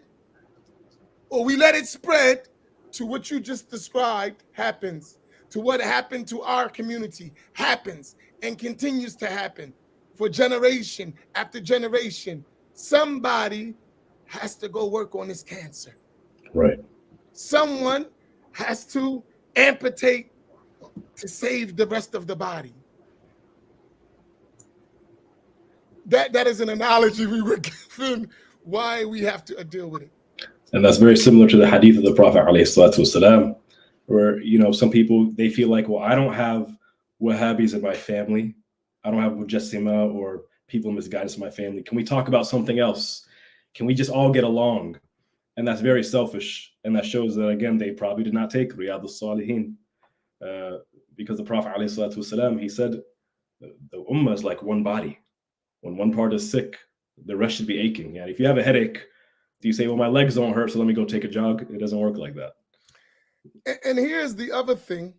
or we let it spread to what you just described happens, to what happened to our community happens and continues to happen for generation after generation. Somebody has to go work on this cancer. Right. Someone has to amputate to save the rest of the body. That is an analogy we were given why we have to deal with it. And that's very similar to the hadith of the Prophet ﷺ, where, you know, some people, they feel like, well, I don't have Wahhabis in my family. I don't have Mujassima or people misguidance in my family. Can we talk about something else? Can we just all get along? And that's very selfish. And that shows that, again, they probably did not take Riyadh al-Salihin. Because the Prophet ﷺ, he said, the ummah is like one body. When one part is sick, the rest should be aching. And if you have a headache, do you say, well, my legs don't hurt, so let me go take a jog? It doesn't work like that. And here's the other thing.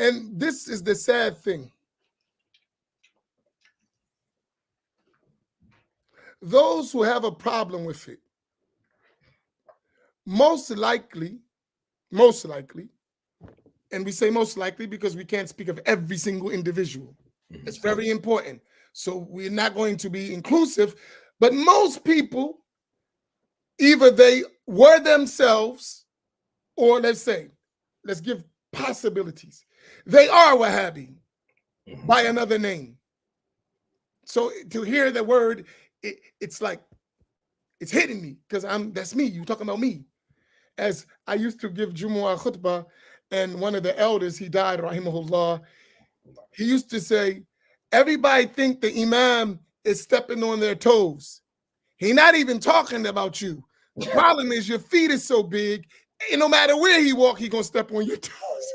And this is the sad thing. Those who have a problem with it, most likely, and we say most likely because we can't speak of every single individual. It's very important. So we're not going to be inclusive, but most people, either they were themselves, or let's give possibilities. They are Wahhabi by another name. So to hear the word, it's like, it's hitting me because that's me. You're talking about me. As I used to give Jumu'ah khutbah, and one of the elders, he died, rahimahullah, he used to say, everybody think the Imam is stepping on their toes. He's not even talking about you. The problem is your feet is so big, and no matter where he walk, he gonna step on your toes.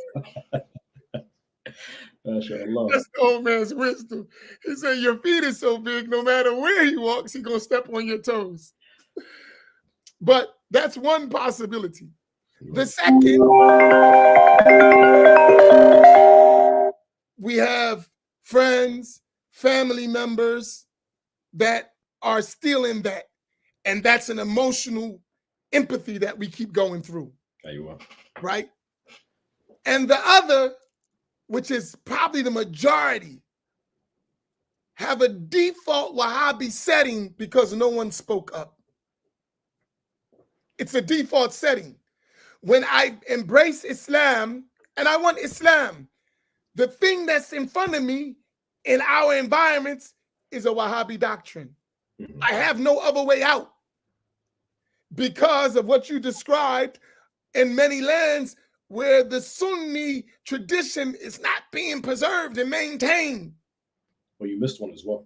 That's the old man's wisdom. He said, your feet is so big, no matter where he walks, he gonna step on your toes. But that's one possibility. The second, we have friends, family members that are still in that. And that's an emotional empathy that we keep going through. Right? And the other, which is probably the majority, have a default Wahhabi setting because no one spoke up. It's a default setting. when I embrace Islam and I want Islam, the thing that's in front of me in our environments is a Wahhabi doctrine. I have no other way out because of what you described in many lands where the Sunni tradition is not being preserved and maintained. Well, you missed one as well.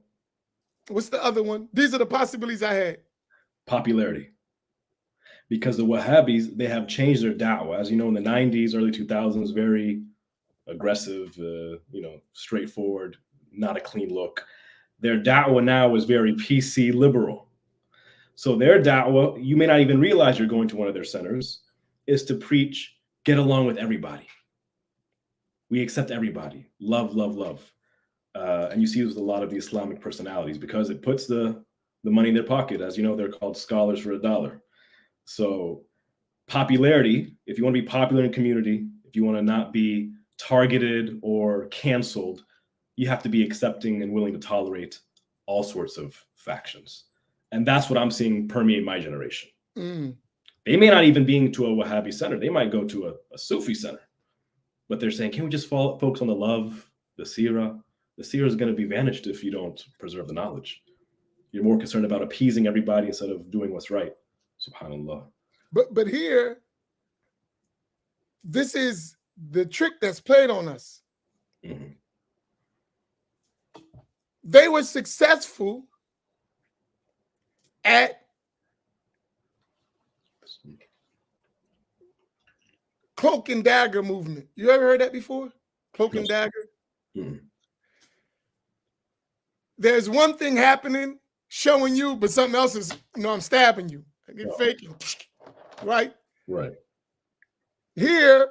What's the other one? These are the possibilities I had. Popularity. Because the Wahhabis, they have changed their da'wah. As you know, in the 90s, early 2000s, very aggressive, straightforward, not a clean look. Their da'wah now is very PC liberal. So their da'wah, you may not even realize you're going to one of their centers, is to preach, get along with everybody. We accept everybody. Love, love, love. And you see this with a lot of the Islamic personalities because it puts the money in their pocket. As you know, they're called scholars for $1. So popularity, if you want to be popular in community, if you want to not be targeted or canceled, you have to be accepting and willing to tolerate all sorts of factions. And that's what I'm seeing permeate my generation. They may not even be to a Wahhabi center. They might go to a Sufi center. But they're saying, can we just focus on the love, the seerah? The seerah is going to be vanished if you don't preserve the knowledge. You're more concerned about appeasing everybody instead of doing what's right. SubhanAllah. But here, this is the trick that's played on us. They were successful at cloak and dagger movement. You ever heard that before? Cloak and dagger? There's one thing happening, showing you, but something else is, I'm stabbing you. I get faking. Right? Right. Here,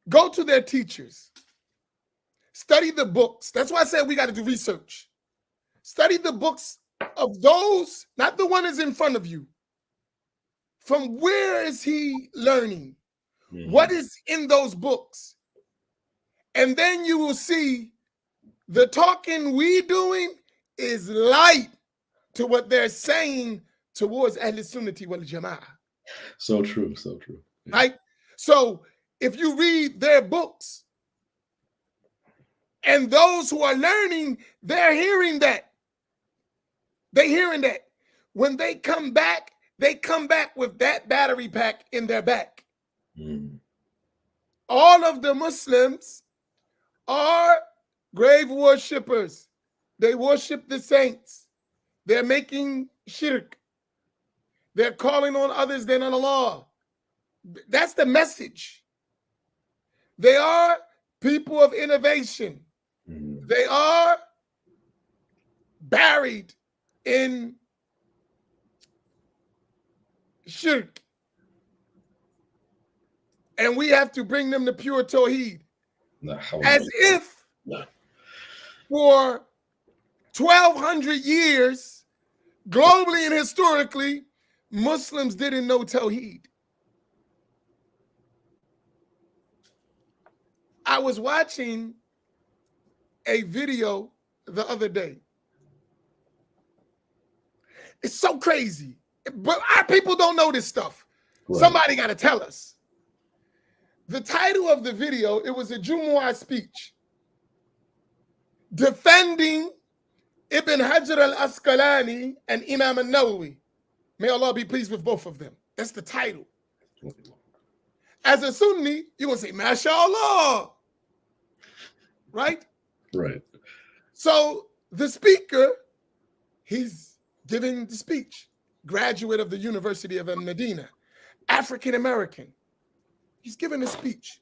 go to their teachers. Study the books. That's why I said we got to do research. Study the books of those, not the one that's in front of you. From where is he learning? What is in those books? And then you will see the talking we doing is light to what they're saying towards Ahlus Sunnah wal Jama'ah. So true, so true. Right? So if you read their books, and those who are learning, they're hearing that. They're hearing that. When they come back with that battery pack in their back. All of the Muslims are grave worshippers. They worship the saints. They're making shirk. They're calling on others than on Allah. That's the message. They are people of innovation. They are buried in shirk. And we have to bring them to pure Tawheed. As if for 1,200 years, globally and historically, Muslims didn't know Tawheed. I was watching a video the other day. It's so crazy. But our people don't know this stuff. Right. Somebody got to tell us. The title of the video, it was a Jumu'ah speech defending Ibn Hajar al-Asqalani and Imam al-Nawawi. May Allah be pleased with both of them. That's the title. As a Sunni, you're going to say, MashaAllah. Right? Right. So the speaker, he's giving the speech. Graduate of the University of Medina, African-American. He's giving a speech.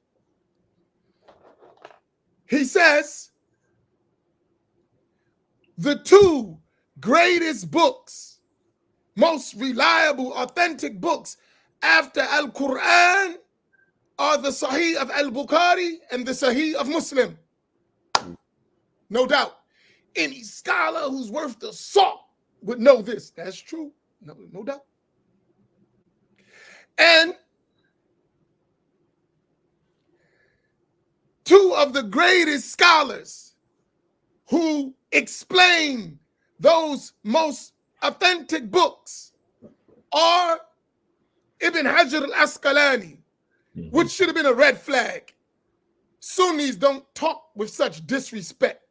He says, the two greatest books, most reliable, authentic books after Al-Quran are the Sahih of Al-Bukhari and the Sahih of Muslim. No doubt. Any scholar who's worth the salt would know this. That's true. No doubt. And two of the greatest scholars who explain those most authentic books are Ibn Hajar al-Asqalani, which should have been a red flag. Sunnis don't talk with such disrespect.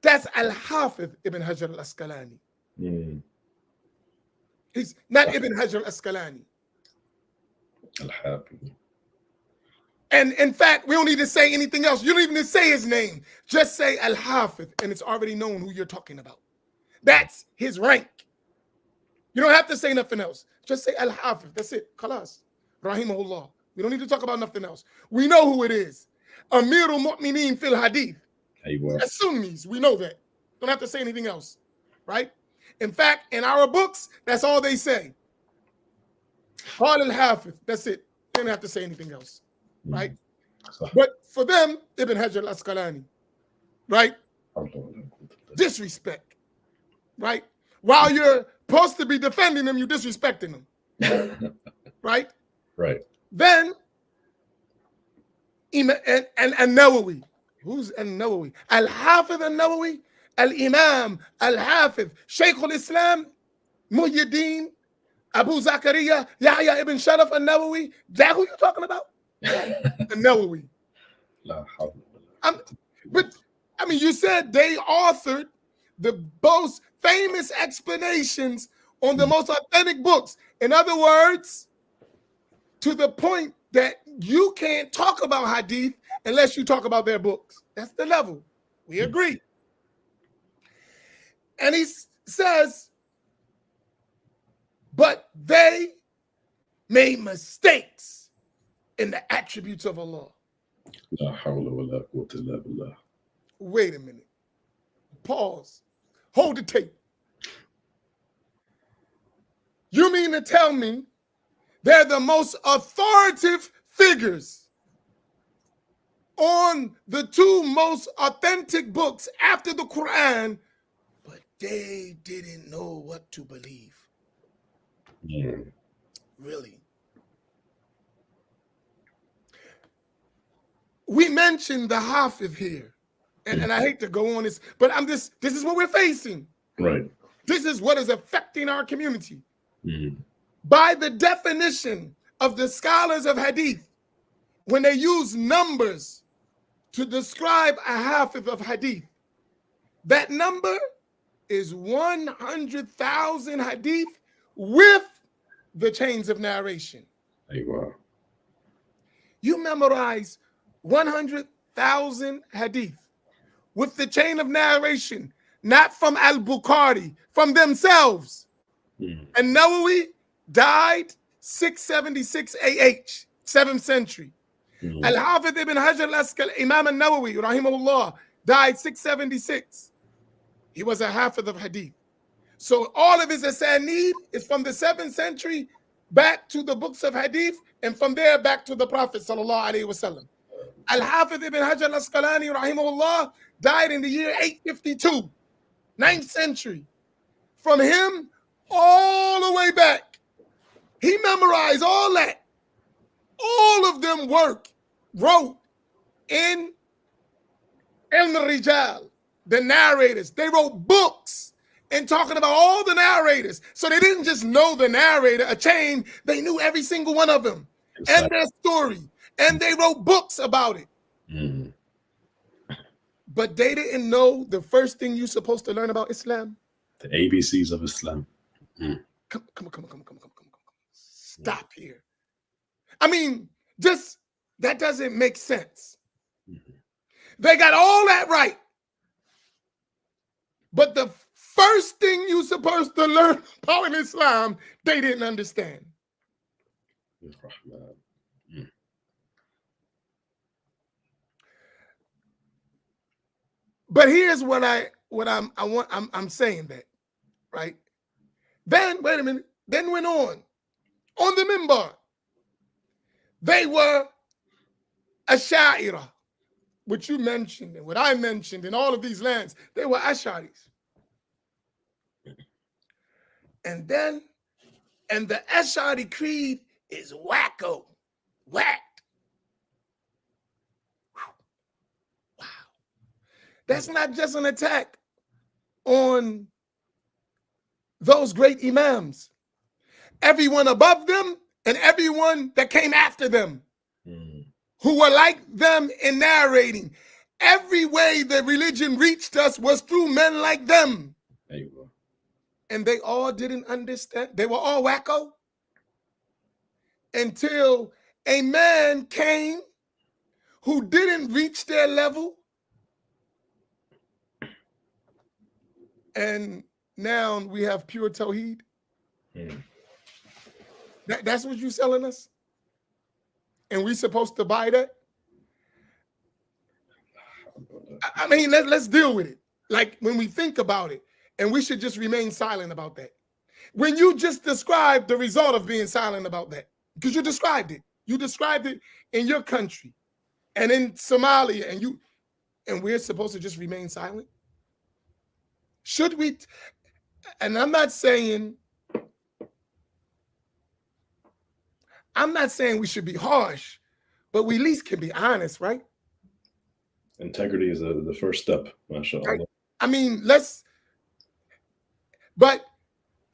That's Al-Hafiz Ibn Hajar al-Asqalani. He's not Ibn Hajar al-Asqalani. Al-Hafiz. And in fact, we don't need to say anything else. You don't even need to say his name. Just say Al-Hafiz, and it's already known who you're talking about. That's his rank. You don't have to say nothing else. Just say Al-Hafiz. That's it. Khalas. Rahimahullah. We don't need to talk about nothing else. We know who it is. Amirul Mu'mineen fil Hadith. As Sunnis, we know that. Don't have to say anything else. Right? In fact, in our books, that's all they say. Qal al-Hafiz. That's it. They don't have to say anything else. Right? But for them, Ibn Hajar al-Asqalani, right? Disrespect, right? While you're supposed to be defending them, you're disrespecting them, right? Right. Then, and Nawawi. Who's Nawawi? Al-Hafiz al-Nawawi, Al-Imam, Al-Hafiz, Shaykh al-Islam, Muhyiddin, Abu Zakaria, Yahya ibn Sharaf al-Nawawi. That who you talking about? Nawawi. But I mean, you said they authored the most famous explanations on the most authentic books. In other words, to the point that you can't talk about hadith unless you talk about their books. That's the level. We agree. And he says, but they made mistakes in the attributes of Allah. Wait a minute. Pause. Hold the tape. You mean to tell me they're the most authoritative figures on the two most authentic books after the Quran, but they didn't know what to believe? Really? We mentioned the Hafiz here, and I hate to go on this, but this is what we're facing. Right. This is what is affecting our community. By the definition of the scholars of hadith, when they use numbers to describe a Hafiz of hadith, that number is 100,000 hadith with the chains of narration. You memorize 100,000 hadith with the chain of narration, not from Al-Bukhari, from themselves. And Nawawi died 676 AH, 7th century. Al-Hafiz ibn Hajar al-Asqalani, Imam al-Nawawi, rahimahullah, died 676. He was a Hafiz of hadith. So all of his asanid is from the 7th century back to the books of hadith, and from there back to the Prophet sallallahu alaihi wasallam. Al-Hafiz ibn Hajar al-Asqalani, rahimahullah, died in the year 852, 9th century. From him all the way back, he memorized all that. All of them wrote in Ilm al-Rijal, the narrators. They wrote books and talking about all the narrators. So they didn't just know the narrator, a chain, they knew every single one of them and their story. And they wrote books about it. But they didn't know the first thing you're supposed to learn about Islam. The ABCs of Islam. Come on. Stop here. I mean, just that doesn't make sense. They got all that right. But the first thing you're supposed to learn about in Islam, they didn't understand. But here's what I'm saying that, right? Then wait a minute. Then went on the minbar. They were Ash'ari, which you mentioned and what I mentioned in all of these lands. They were Ash'aris. And the Ash'ari creed is wacko, whacked. Wow. That's not just an attack on those great imams. Everyone above them and everyone that came after them, Mm. who were like them in narrating. Every way the religion reached us was through men like them. There you go. And they all didn't understand. They were all wacko until a man came who didn't reach their level. And now we have pure Tawheed. Mm. That's what you're selling us? And we supposed to buy that? I mean, let's deal with it. Like when we think about it, and we should just remain silent about that. When you just described the result of being silent about that, because you described it. You described it in your country and in Somalia, and we're supposed to just remain silent? Should we? And I'm not saying we should be harsh, but we at least can be honest, right? Integrity is the first step, mashallah. Right? I mean,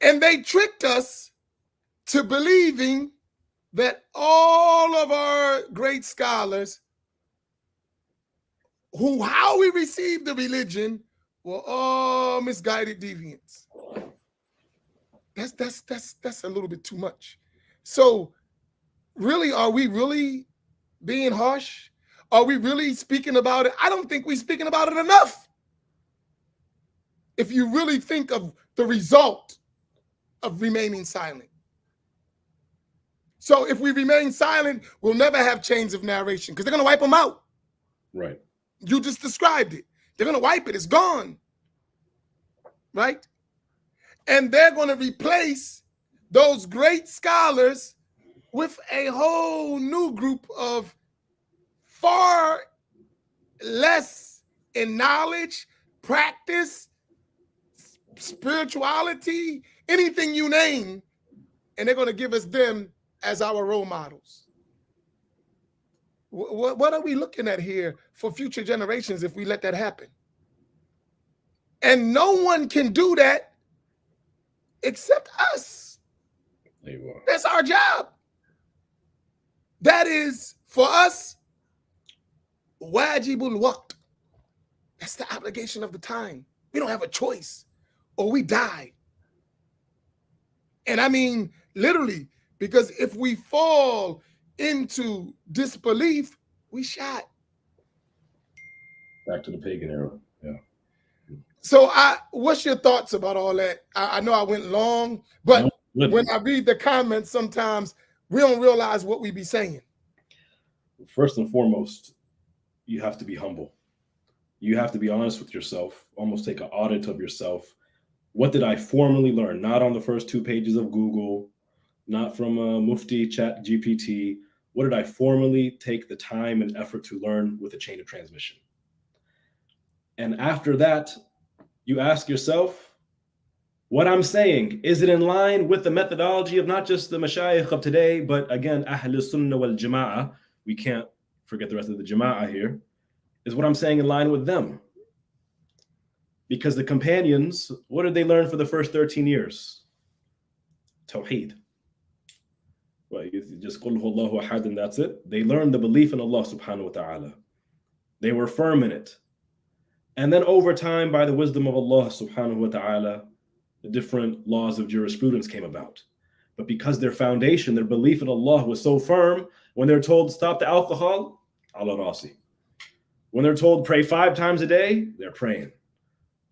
and they tricked us to believing that all of our great scholars how we received the religion were all misguided deviants. That's a little bit too much. So really, are we really being harsh? Are we really speaking about it? I don't think we're speaking about it enough. If you really think of the result of remaining silent. So if we remain silent, we'll never have chains of narration because they're going to wipe them out. Right. You just described it. They're going to wipe it. It's gone. Right? And they're going to replace those great scholars with a whole new group of far less in knowledge, practice, spirituality, anything you name, and they're going to give us them as our role models. What are we looking at here for future generations if we let that happen? And no one can do that except us. There you are. That's our job. That is, for us, wajibul waqt. That's the obligation of the time. We don't have a choice, or we die. And I mean, literally, because if we fall into disbelief, we shot. Back to the pagan era. Yeah. So what's your thoughts about all that? I know I went long, but when I read the comments, sometimes we don't realize what we be saying. First and foremost, you have to be humble. You have to be honest with yourself, almost take an audit of yourself. What did I formally learn? Not on the first 2 pages of Google, not from Mufti, Chat GPT. What did I formally take the time and effort to learn with a chain of transmission? And after that, you ask yourself, what I'm saying, is it in line with the methodology of not just the mashayikh of today, but again, Ahlus Sunnah wal Jama'ah? We can't forget the rest of the Jama'ah here. Is what I'm saying in line with them? Because the companions, what did they learn for the first 13 years? Tawheed. Well, you just qul huwallahu ahad and that's it. They learned the belief in Allah subhanahu wa ta'ala. They were firm in it. And then over time, by the wisdom of Allah subhanahu wa ta'ala, the different laws of jurisprudence came about. But because their foundation, their belief in Allah was so firm, when they're told stop the alcohol, ala rasi. When they're told pray 5 times a day, they're praying.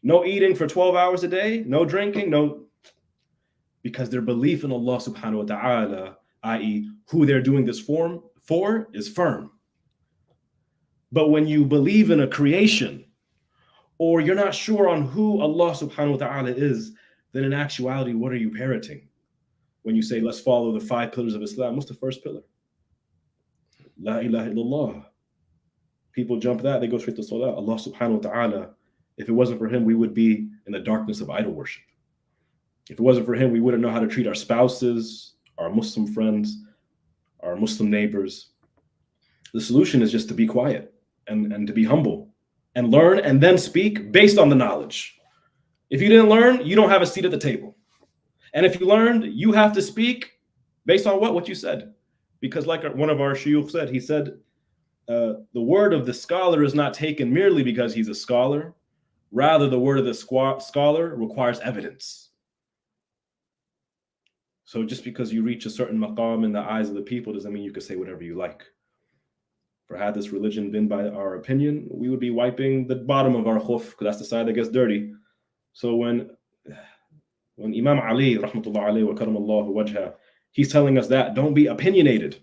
No eating for 12 hours a day, no drinking, because their belief in Allah subhanahu wa ta'ala, i.e. who they're doing this for, is firm. But when you believe in a creation, or you're not sure on who Allah subhanahu wa ta'ala is, then in actuality, what are you parroting? When you say, let's follow the 5 pillars of Islam, what's the first pillar? La ilaha illallah. People jump that, they go straight to salah. Allah subhanahu wa ta'ala, if it wasn't for him, we would be in the darkness of idol worship. If it wasn't for him, we wouldn't know how to treat our spouses, our Muslim friends, our Muslim neighbors. The solution is just to be quiet and to be humble and learn and then speak based on the knowledge. If you didn't learn, you don't have a seat at the table. And if you learned, you have to speak Based on what? What you said. Because like one of our shuyukh said, he said, the word of the scholar is not taken merely because he's a scholar. Rather, the word of the scholar requires evidence. So just because you reach a certain maqam in the eyes of the people doesn't mean you can say whatever you like. For had this religion been by our opinion, we would be wiping the bottom of our khuf, because that's the side that gets dirty. So when Imam Ali, rahmatullah alayhi wa karamallahu wajha, he's telling us that, don't be opinionated.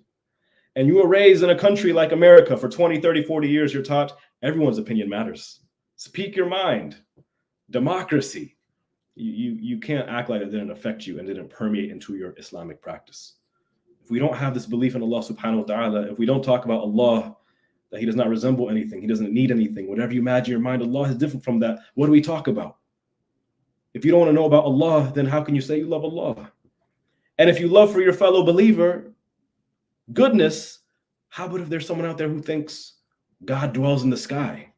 And you were raised in a country like America for 20, 30, 40 years, you're taught everyone's opinion matters. Speak your mind. Democracy. You can't act like it didn't affect you and didn't permeate into your Islamic practice. If we don't have this belief in Allah subhanahu wa ta'ala, if we don't talk about Allah, that he does not resemble anything, he doesn't need anything, whatever you imagine in your mind, Allah is different from that, what do we talk about? If you don't want to know about Allah, then how can you say you love Allah? And if you love for your fellow believer goodness, how about if there's someone out there who thinks God dwells in the sky?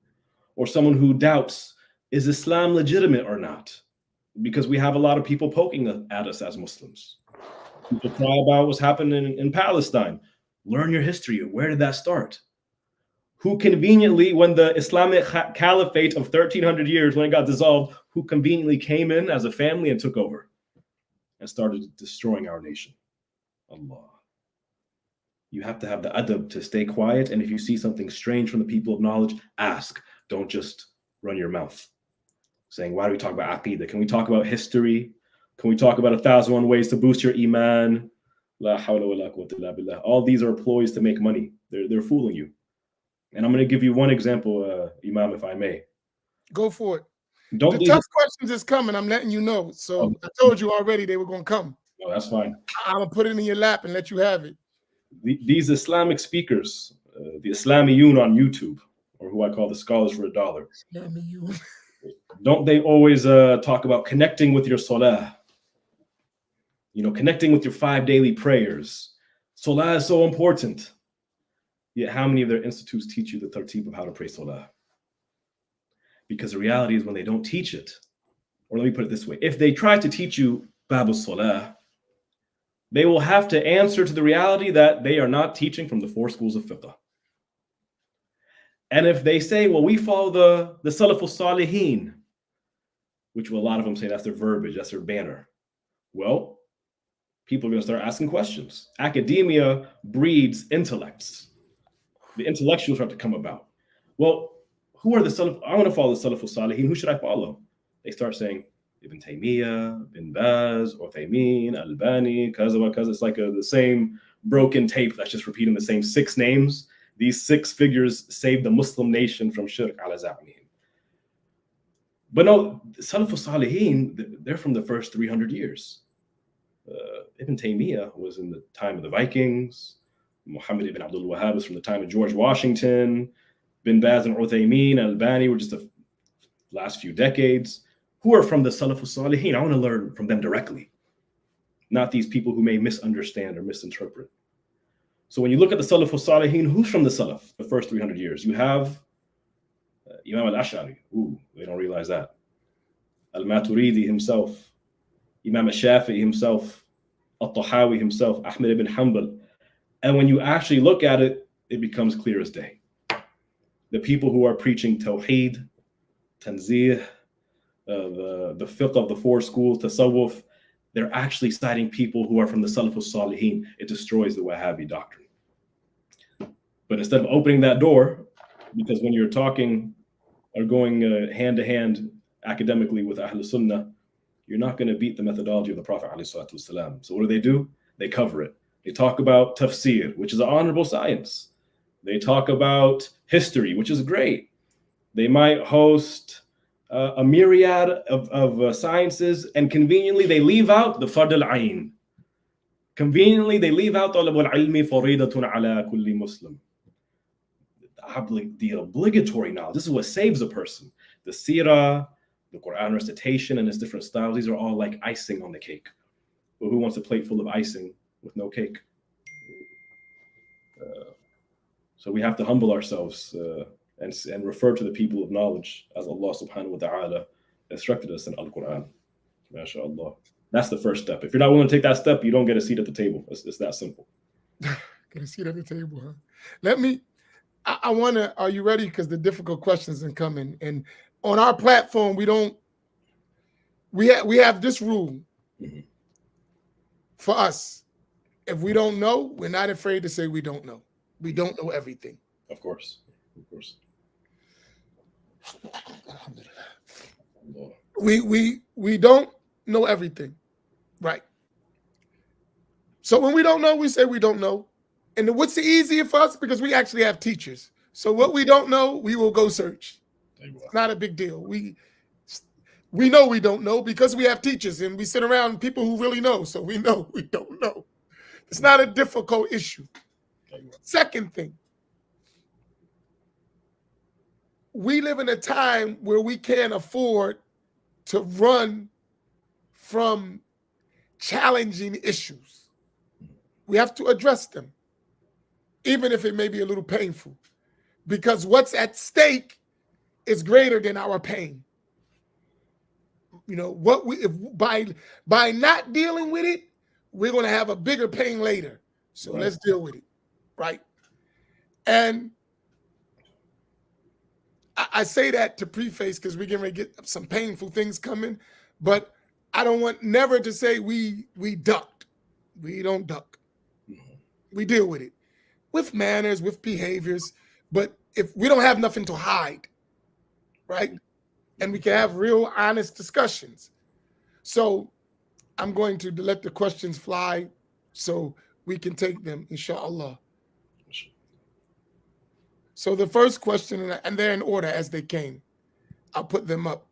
Or someone who doubts, is Islam legitimate or not? Because we have a lot of people poking at us as Muslims. People cry about what's happening in Palestine. Learn your history. Where did that start? Who conveniently, when the Islamic caliphate of 1300 years, when it got dissolved, who conveniently came in as a family and took over and started destroying our nation? Allah. You have to have the adab to stay quiet. And if you see something strange from the people of knowledge, ask. Don't just run your mouth saying, why do we talk about aqeedah? Can we talk about history? Can we talk about 1,001 ways to boost your iman? La hawla wa la quwwata illa billah. All these are ploys to make money. They're fooling you. And I'm going to give you one example, Imam, if I may. Go for it. The tough questions is coming. I'm letting you know. So I told you already they were going to come. No, that's fine. I'm going to put it in your lap and let you have it. These Islamic speakers, the Islamiyyun on YouTube, or who I call the scholars for $1. Islamiyyun. Don't they always talk about connecting with your salah? You know, connecting with your 5 daily prayers. Salah is so important. Yet how many of their institutes teach you the tartib of how to pray salah? Because the reality is when they don't teach it, or let me put it this way, if they try to teach you Babu Salah, they will have to answer to the reality that they are not teaching from the 4 schools of fiqh. And if they say, well, we follow the Salaf Salihin, which a lot of them say that's their verbiage, that's their banner. Well, people are going to start asking questions. Academia breeds intellects. The intellectuals have to come about. Well, who are the Salaf? I want to follow the Salaf Salihin. Who should I follow? They start saying Ibn Taymiyyah, Bin Baz, Uthaymin, Albani, kaza, kaza. It's like the same broken tape that's just repeating the same 6 names. These 6 figures saved the Muslim nation from shirk ala za'mihim. But no, Salaf Salihin, they're from the first 300 years. Ibn Taymiyyah was in the time of the Vikings. Muhammad ibn Abdul Wahhab was from the time of George Washington. Bin Baz and Uthaymin, Albani were just the last few decades. Who are from the Salaf Salihin? I want to learn from them directly, not these people who may misunderstand or misinterpret. So when you look at the Salaf Salihin, who's from the Salaf, the first 300 years? You have Imam al-Ash'ari. Ooh, they don't realize that. Al-Maturidi himself, Imam al-Shafi'i himself, Al-Tahawi himself, Ahmed ibn Hanbal. And when you actually look at it, it becomes clear as day. The people who are preaching Tawheed, Tanzih, the fiqh of the 4 schools, Tasawwuf, they're actually citing people who are from the Salaf Salihin. It destroys the Wahhabi doctrine. But instead of opening that door, because when you're talking or going hand to hand academically with Ahlus Sunnah, you're not going to beat the methodology of the Prophet ﷺ. So what do? They cover it. They talk about tafsir, which is an honorable science. They talk about history, which is great. They might host a myriad of sciences, and conveniently they leave out the fard al-ayn. Conveniently they leave out talab al-ilmi faridatun ala kulli Muslim. The obligatory knowledge. This is what saves a person. The seerah, the Quran recitation and its different styles, these are all like icing on the cake. But who wants a plate full of icing with no cake? So we have to humble ourselves and refer to the people of knowledge as Allah subhanahu wa ta'ala instructed us in Al-Quran. MashaAllah. That's the first step. If you're not willing to take that step, you don't get a seat at the table. It's that simple. Get a seat at the table, huh? Let me. I want to. Are you ready? Because the difficult questions are coming, and on our platform, we don't. We have this rule for us. If we don't know, we're not afraid to say we don't know. We don't know everything. Of course. We don't know everything, right? So when we don't know, we say we don't know. And what's the easier for us? Because we actually have teachers. So what we don't know, we will go search. It's not a big deal. We know we don't know because we have teachers and we sit around people who really know. So we know we don't know. It's not a difficult issue. Second thing, we live in a time where we can't afford to run from challenging issues. We have to address them, even if it may be a little painful, because what's at stake is greater than our pain. You know, what we by not dealing with it, we're going to have a bigger pain later. So let's deal with it, right? And I say that to preface because we're going to get some painful things coming, but I don't want never to say we ducked. We don't duck. We deal with it with manners, with behaviors, but if we don't have nothing to hide, right? And we can have real honest discussions. So I'm going to let the questions fly so we can take them, inshallah. So the first question, and they're in order as they came. I'll put them up.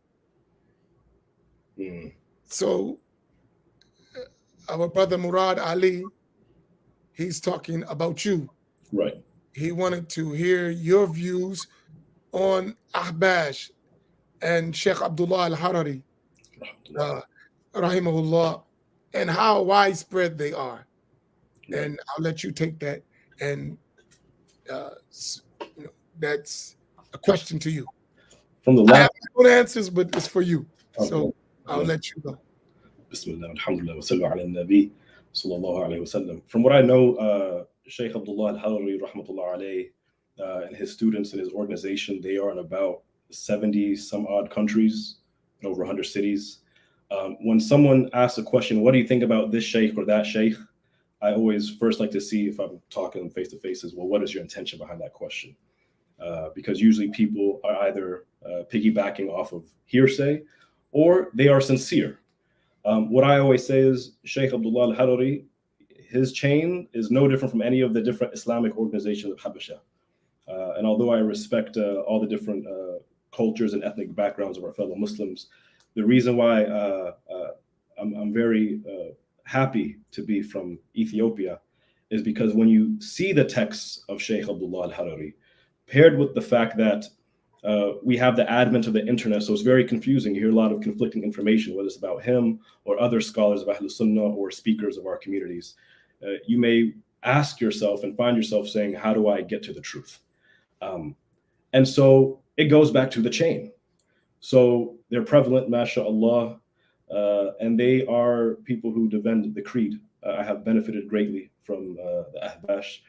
So our brother Murad Ali, he's talking about you. Right. He wanted to hear your views on Ahbash and Sheikh Abdullah al-Harari, rahimahullah, and how widespread they are. Right. And I'll let you take that. And that's a question to you. From the last, I have my own answers, but it's for you. Okay. So I'll let you go. Bismillah, alhamdulillah, wa sallu ala nabi, sallallahu alayhi wa sallam. From what I know, Sheikh Abdullah al-Harari, rahmatullah alayhi, and his students and his organization, they are in about 70 some odd countries in over 100 cities. When someone asks a question, what do you think about this sheikh or that sheikh? I always first like to see, if I'm talking face to face, is, well, what is your intention behind that question? Because usually people are either piggybacking off of hearsay or they are sincere. What I always say is Sheikh Abdullah al-Harari, his chain is no different from any of the different Islamic organizations of Habasha. And although I respect all the different cultures and ethnic backgrounds of our fellow Muslims, the reason why I'm very happy to be from Ethiopia is because when you see the texts of Sheikh Abdullah al-Harari, paired with the fact that we have the advent of the internet, so it's very confusing. You hear a lot of conflicting information, whether it's about him or other scholars of Ahlus Sunnah or speakers of our communities. You may ask yourself and find yourself saying, how do I get to the truth? And so it goes back to the chain. So they're prevalent, mashallah, and they are people who defend the creed. I have benefited greatly from the Ahbash.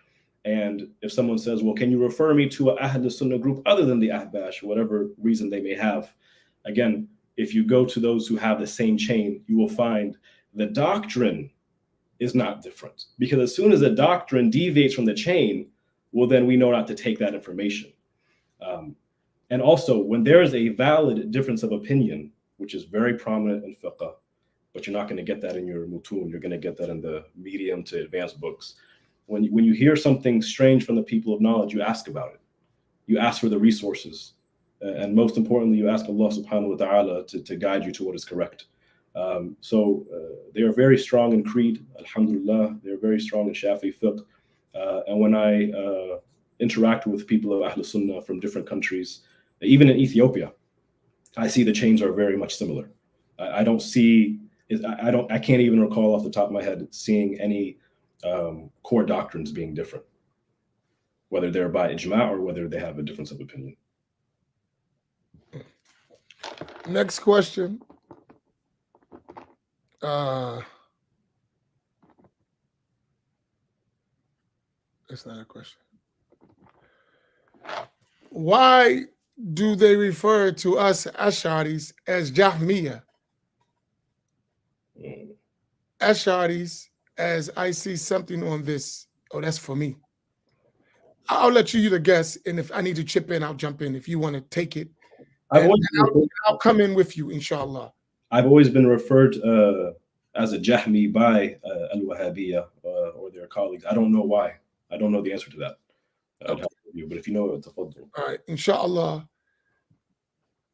And if someone says, well, can you refer me to an Ahlus Sunnah group other than the Ahbash, whatever reason they may have? Again, if you go to those who have the same chain, you will find the doctrine is not different. Because as soon as a doctrine deviates from the chain, well, then we know not to take that information. And also, when there is a valid difference of opinion, which is very prominent in fiqh, but you're not going to get that in your mutun, you're going to get that in the medium to advanced books. When you hear something strange from the people of knowledge, you ask about it. You ask for the resources. And most importantly, you ask Allah subhanahu wa ta'ala to guide you to what is correct. So they are very strong in creed, alhamdulillah. They're very strong in Shafi'i fiqh. And when I interact with people of Ahlus Sunnah from different countries, even in Ethiopia, I see the chains are very much similar. I can't even recall off the top of my head seeing any core doctrines being different, whether they're by ijma' or whether they have a difference of opinion. Next question. That's not a question. Why do they refer to us Ash'aris as Jahmiyyah? Ash'aris, as I see something on this. Oh, that's for me. I'll let you the guess, and if I need to chip in, I'll jump in. If you want to take it, and I'll come in with you, inshallah. I've always been referred as a Jahmi by Al-Wahhabiyya or their colleagues. I don't know why. I don't know the answer to that. Okay. But if you know it, all right, inshallah.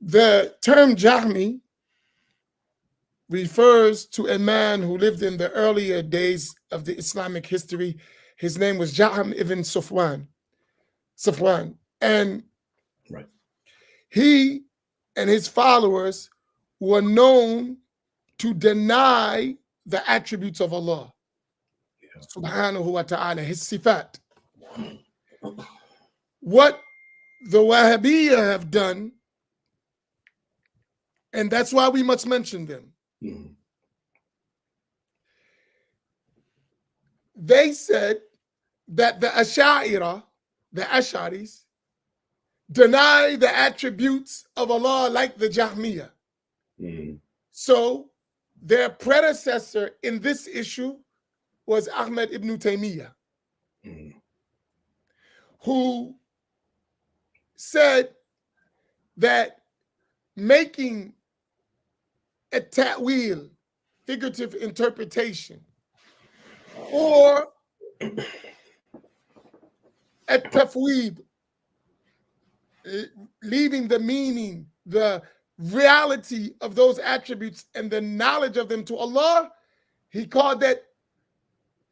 The term Jahmi refers to a man who lived in the earlier days of the Islamic history. His name was Jahm ibn Safwan. And right. He and his followers were known to deny the attributes of Allah, subhanahu wa ta'ala, his sifat. What the Wahhabiyya have done, and that's why we must mention them. Mm-hmm. They said that the Ash'ari, the Ash'aris, deny the attributes of Allah like the Jahmiyyah. Mm-hmm. So their predecessor in this issue was Ahmad ibn Taymiyyah, mm-hmm. who said that making a ta'wil, figurative interpretation, or a tafweed, leaving the meaning, the reality of those attributes and the knowledge of them to Allah, he called that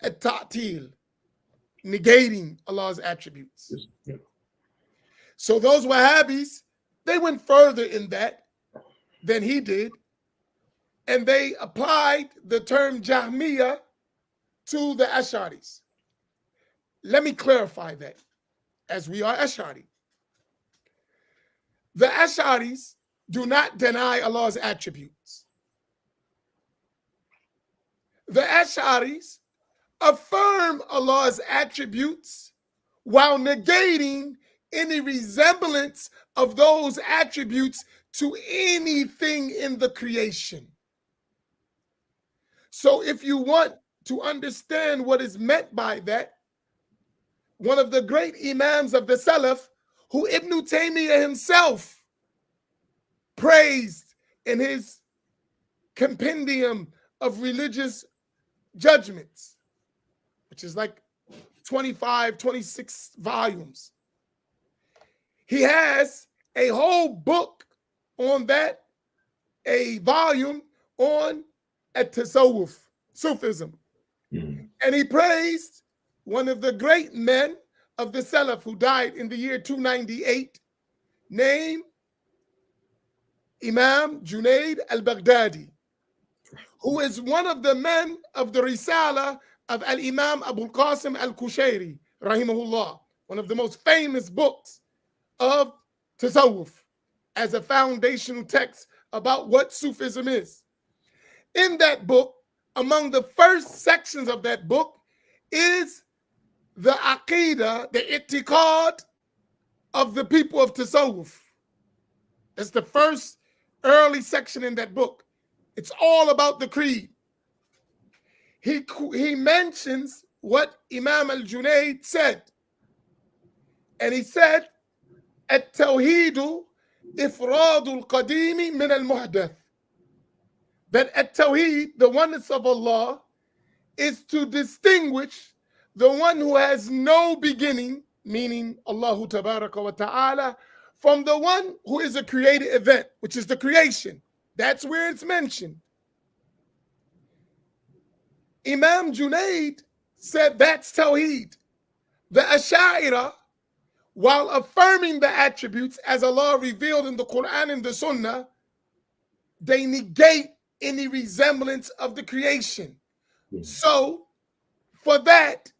a ta'til, negating Allah's attributes. Yeah. So those Wahhabis, they went further in that than he did, and they applied the term Jahmiyyah to the Ash'aris. Let me clarify that, as we are Ash'ari. The Ash'aris do not deny Allah's attributes. The Ash'aris affirm Allah's attributes while negating any resemblance of those attributes to anything in the creation. So if you want to understand what is meant by that, one of the great Imams of the Salaf, who Ibn Taymiyyah himself praised in his compendium of religious judgments, which is like 25, 26 volumes. He has a whole book on that, a volume on at-tasawwuf, Sufism. Mm-hmm. And he praised one of the great men of the Salaf who died in the year 298, named Imam Junaid al-Baghdadi, who is one of the men of the Risala of Al-Imam Abu al-Qasim al-Kushairi, rahimahullah, one of the most famous books of Tasawwuf as a foundational text about what Sufism is. In that book, among the first sections of that book is the Aqidah, the I'tiqad of the people of Tasawwuf. That's the first early section in that book. It's all about the creed. He mentions what Imam al-Junaid said. And he said, At-Tawheedu ifradul qadimi min al-muhdath. That at-Tawheed, the oneness of Allah, is to distinguish the one who has no beginning, meaning Allahu Tabaraka wa Ta'ala, from the one who is a created event, which is the creation. That's where it's mentioned. Imam Junaid said that's Tawheed. The Ash'ari, while affirming the attributes as Allah revealed in the Quran and the Sunnah, they negate any resemblance of the creation. Mm-hmm. So for that,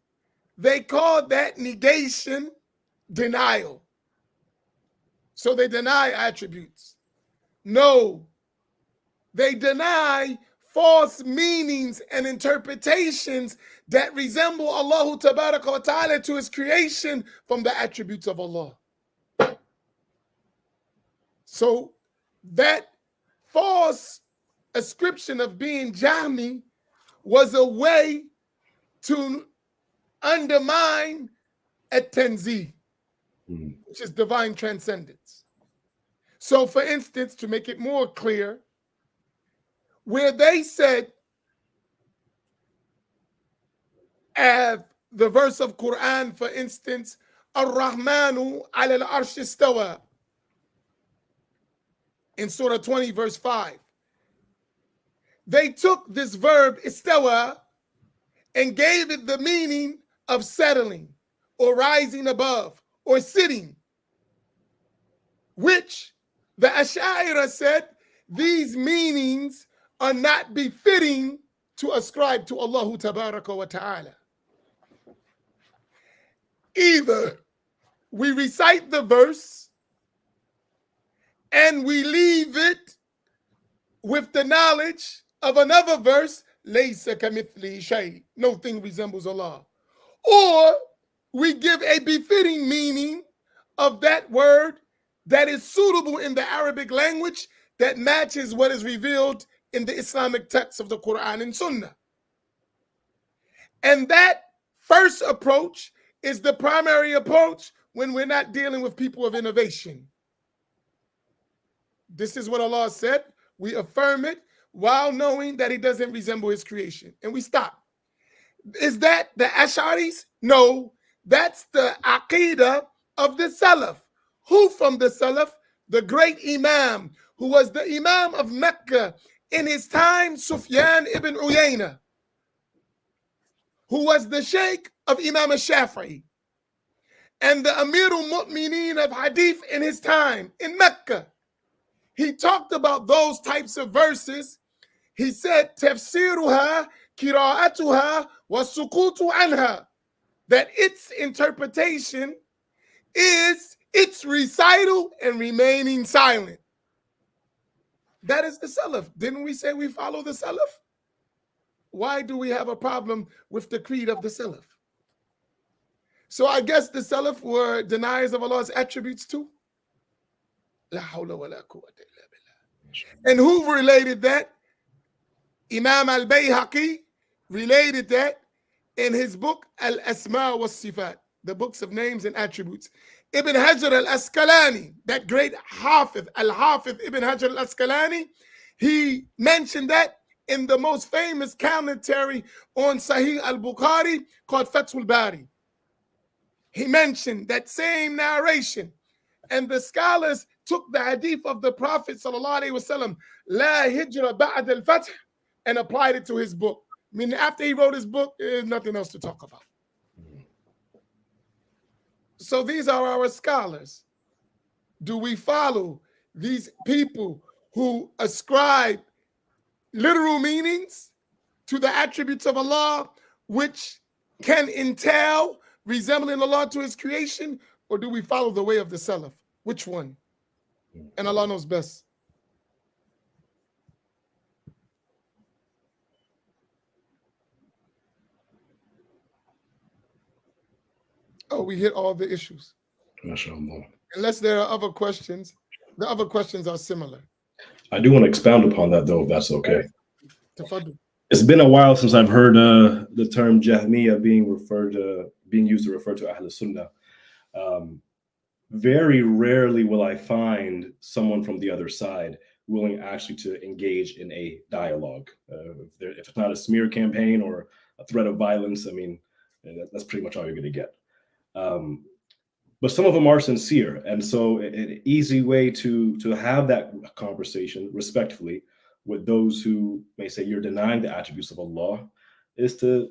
they call that negation denial. So they deny attributes. No, they deny false meanings and interpretations that resemble Allah Tabaraka wa Ta'ala to his creation from the attributes of Allah. So that false ascription of being Jahmi was a way to undermine at-tanzih, which is divine transcendence. So for instance, to make it more clear, where they said, the verse of Quran, for instance, Ar-Rahmanu ala al-arsh istawa, in Surah 20, verse 5. They took this verb istawa and gave it the meaning of settling or rising above or sitting, which the Ash'ari said these meanings are not befitting to ascribe to Allah Tabaraka wa Ta'ala. Either we recite the verse and we leave it with the knowledge of another verse, Laysa kamithlihi shay, no thing resembles Allah. Or we give a befitting meaning of that word that is suitable in the Arabic language that matches what is revealed in the Islamic texts of the Quran and Sunnah. And that first approach is the primary approach when we're not dealing with people of innovation. This is what Allah said. We affirm it while knowing that he doesn't resemble his creation. And we stop. Is that the Ash'aris? No, that's the Aqidah of the Salaf. Who from the Salaf? The great Imam, who was the Imam of Mecca in his time, Sufyan ibn Uyayna, who was the Sheikh of Imam al-Shafi'i, and the Amir al-Mu'mineen of Hadith in his time in Mecca. He talked about those types of verses. He said, tafsiruha, kira'atuha, wa sukutu anha, that its interpretation is its recital and remaining silent. That is the Salaf. Didn't we say we follow the Salaf? Why do we have a problem with the creed of the Salaf? So I guess the Salaf were deniers of Allah's attributes too. La hawla wa la quwwata illa billah. And who related that? Imam al-Bayhaqi related that in his book Al-Asma wa Sifat, the books of names and attributes. Ibn Hajar al-Asqalani, that great Hafiz, Al-Hafiz Ibn Hajar al-Asqalani, he mentioned that in the most famous commentary on Sahih al-Bukhari called Fathul Bari. He mentioned that same narration, and the scholars took the hadith of the Prophet sallallahu alaihi wasallam, La hijra ba'd al-fath, and applied it to his book. I mean, after he wrote his book, there's nothing else to talk about. So these are our scholars. Do we follow these people who ascribe literal meanings to the attributes of Allah, which can entail resembling Allah to his creation, or do we follow the way of the Salaf? Which one? And Allah knows best. Oh, we hit all the issues. MashaAllah. Unless there are other questions. The other questions are similar. I do want to expound upon that, though, if that's okay. Tafadul. It's been a while since I've heard the term Jahmiyyah being used to refer to Ahlus Sunnah. Very rarely will I find someone from the other side willing actually to engage in a dialogue. If it's not a smear campaign or a threat of violence, I mean, that's pretty much all you're going to get. But some of them are sincere, and so an easy way to have that conversation respectfully with those who may say you're denying the attributes of Allah is to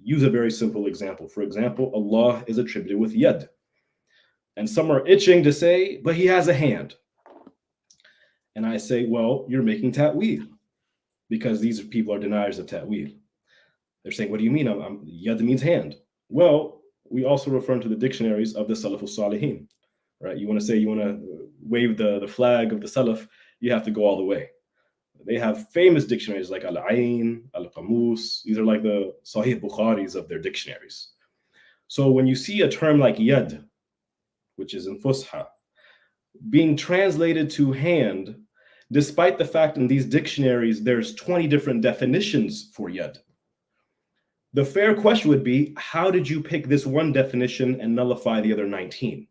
use a very simple example. For example, Allah is attributed with yad, and some are itching to say, but he has a hand. And I say, well, you're making ta'wil, because these people are deniers of ta'wil. They're saying, what do you mean? Yad means hand. Well, we also refer to the dictionaries of the Salaf al-Salihin, right? You want to say you want to wave the flag of the Salaf, you have to go all the way. They have famous dictionaries like Al-Ain, Al-Qamus. These are like the Sahih Bukharis of their dictionaries. So when you see a term like yad, which is in Fusha, being translated to hand, despite the fact in these dictionaries there's 20 different definitions for yad, the fair question would be, how did you pick this one definition and nullify the other 19?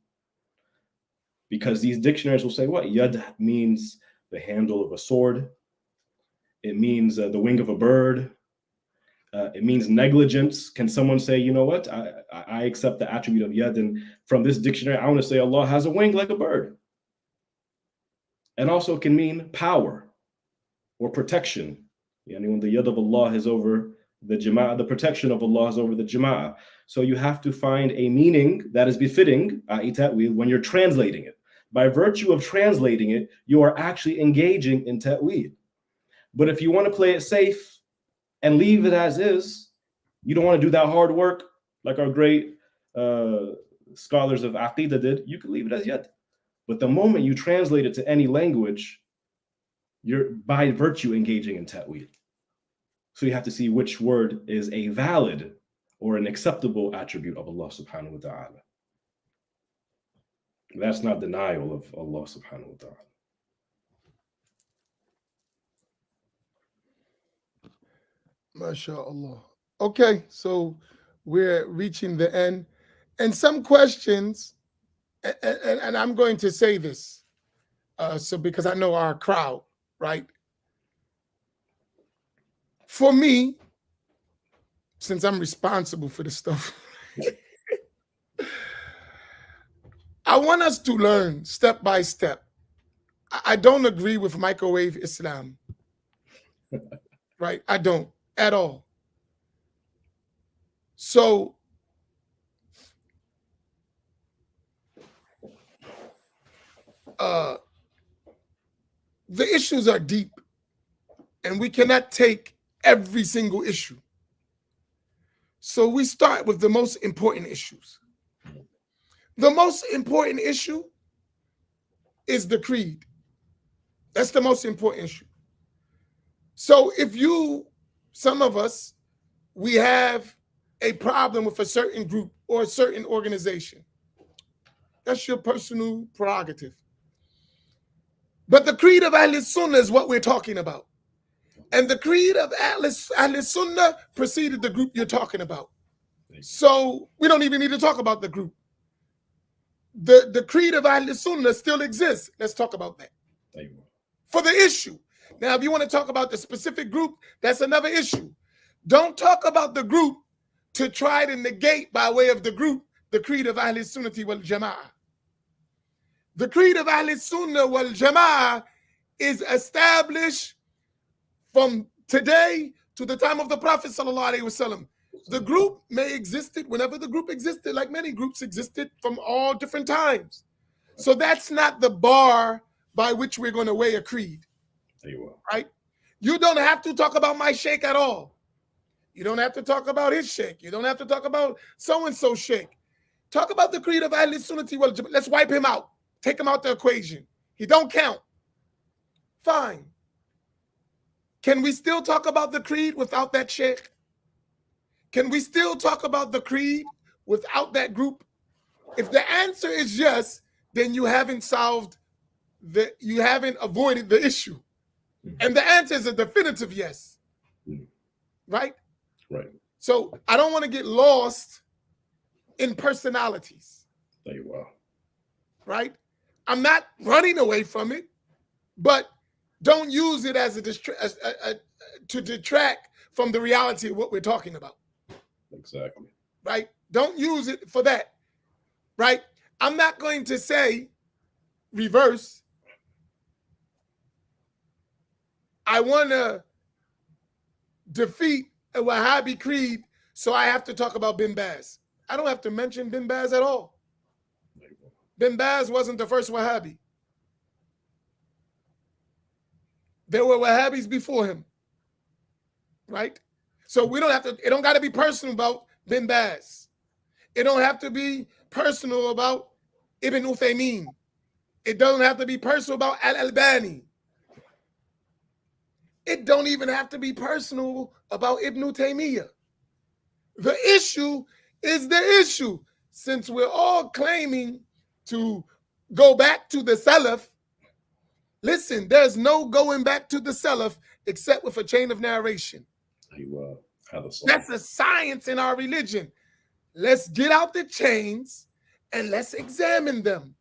Because these dictionaries will say, what? Yad means the handle of a sword. It means the wing of a bird. It means negligence. Can someone say, you know what? I accept the attribute of yad, and from this dictionary, I want to say Allah has a wing like a bird. And also can mean power or protection. When the yad of Allah is over the jama'ah, the protection of Allah is over the jama'ah. So you have to find a meaning that is befitting when you're translating it. By virtue of translating it, you are actually engaging in ta'weed. But if you want to play it safe and leave it as is, you don't want to do that hard work like our great scholars of Aqidah did, you can leave it as yad. But the moment you translate it to any language, you're by virtue engaging in ta'weed. So you have to see which word is a valid or an acceptable attribute of Allah subhanahu wa ta'ala. That's not denial of Allah subhanahu wa ta'ala. MashaAllah. Okay, so we're reaching the end. And some questions, and I'm going to say this, so because I know our crowd, right? For me, since I'm responsible for this stuff, I want us to learn step by step. I don't agree with microwave Islam, right? I don't at all. So the issues are deep, and we cannot take every single issue. So we start with the most important issues. The most important issue is the creed. That's the most important issue. So if some of us, we have a problem with a certain group or a certain organization, that's your personal prerogative. But the creed of Ahlus Sunnah is what we're talking about. And the creed of Ahlus Sunnah preceded the group you're talking about. So we don't even need to talk about the group. The creed of Ahlus Sunnah still exists. Let's talk about that. For the issue. Now, if you want to talk about the specific group, that's another issue. Don't talk about the group to try to negate by way of the group the creed of Ahlus Sunnah wal Jama'ah. The creed of Ahlus Sunnah wal Jama'ah is established from today to the time of the Prophet sallallahu alaihi wasallam. The group may existed whenever the group existed, like many groups existed from all different times. So that's not the bar by which we're going to weigh a creed. Right? You don't have to talk about my sheikh at all. You don't have to talk about his sheikh. You don't have to talk about so-and-so sheikh. Talk about the creed of Ahlus Sunnah wal Jama'ah. Let's wipe him out. Take him out the equation. He don't count. Fine. Can we still talk about the creed without that sheikh? Can we still talk about the creed without that group? If the answer is yes, then you haven't you haven't avoided the issue. And the answer is a definitive yes. Right? Right. So I don't want to get lost in personalities. There you are. Right? I'm not running away from it, but don't use it as to detract from the reality of what we're talking about. Exactly. Right? Don't use it for that. Right? I'm not going to say reverse. I want to defeat a Wahhabi creed, so I have to talk about Bin Baz. I don't have to mention Bin Baz at all. Bin Baz wasn't the first Wahhabi. There were Wahhabis before him. Right? So we don't have to, it don't got to be personal about Bin Baz. It don't have to be personal about Ibn Uthaymeen. It doesn't have to be personal about Al-Albani. It don't even have to be personal about Ibn Taymiyyah. The issue is the issue. Since we're all claiming to go back to the Salaf, listen, there's no going back to the Salaf except with a chain of narration. That's a science in our religion. Let's get out the chains and let's examine them.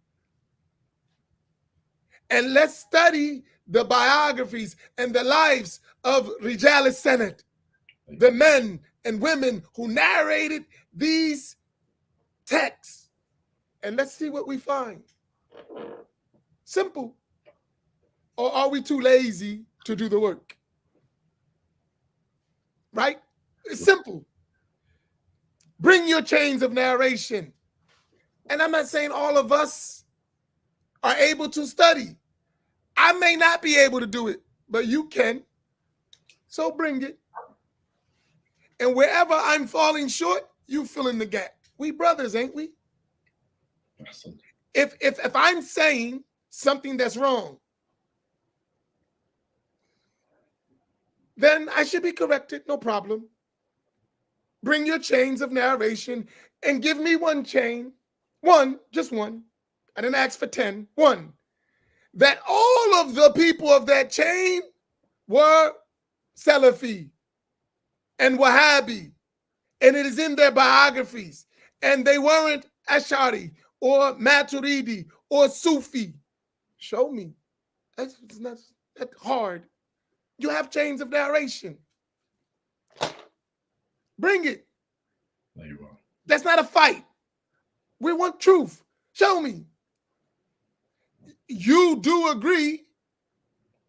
And let's study the biographies and the lives of Rijal al-Sanad, the men and women who narrated these texts. And let's see what we find. Simple. Or are we too lazy to do the work? Right? It's simple. Bring your chains of narration. And I'm not saying all of us are able to study. I may not be able to do it, but you can. So bring it. And wherever I'm falling short, you fill in the gap. We brothers, ain't we? If I'm saying something that's wrong, then I should be corrected, no problem. Bring your chains of narration and give me one chain, one, just one. I didn't ask for 10, one. That all of the people of that chain were Salafi and Wahhabi, and it is in their biographies, and they weren't Ash'ari or Maturidi or Sufi. Show me. It's not that hard. You have chains of narration. Bring it. There you are. That's not a fight. We want truth. Show me. You do agree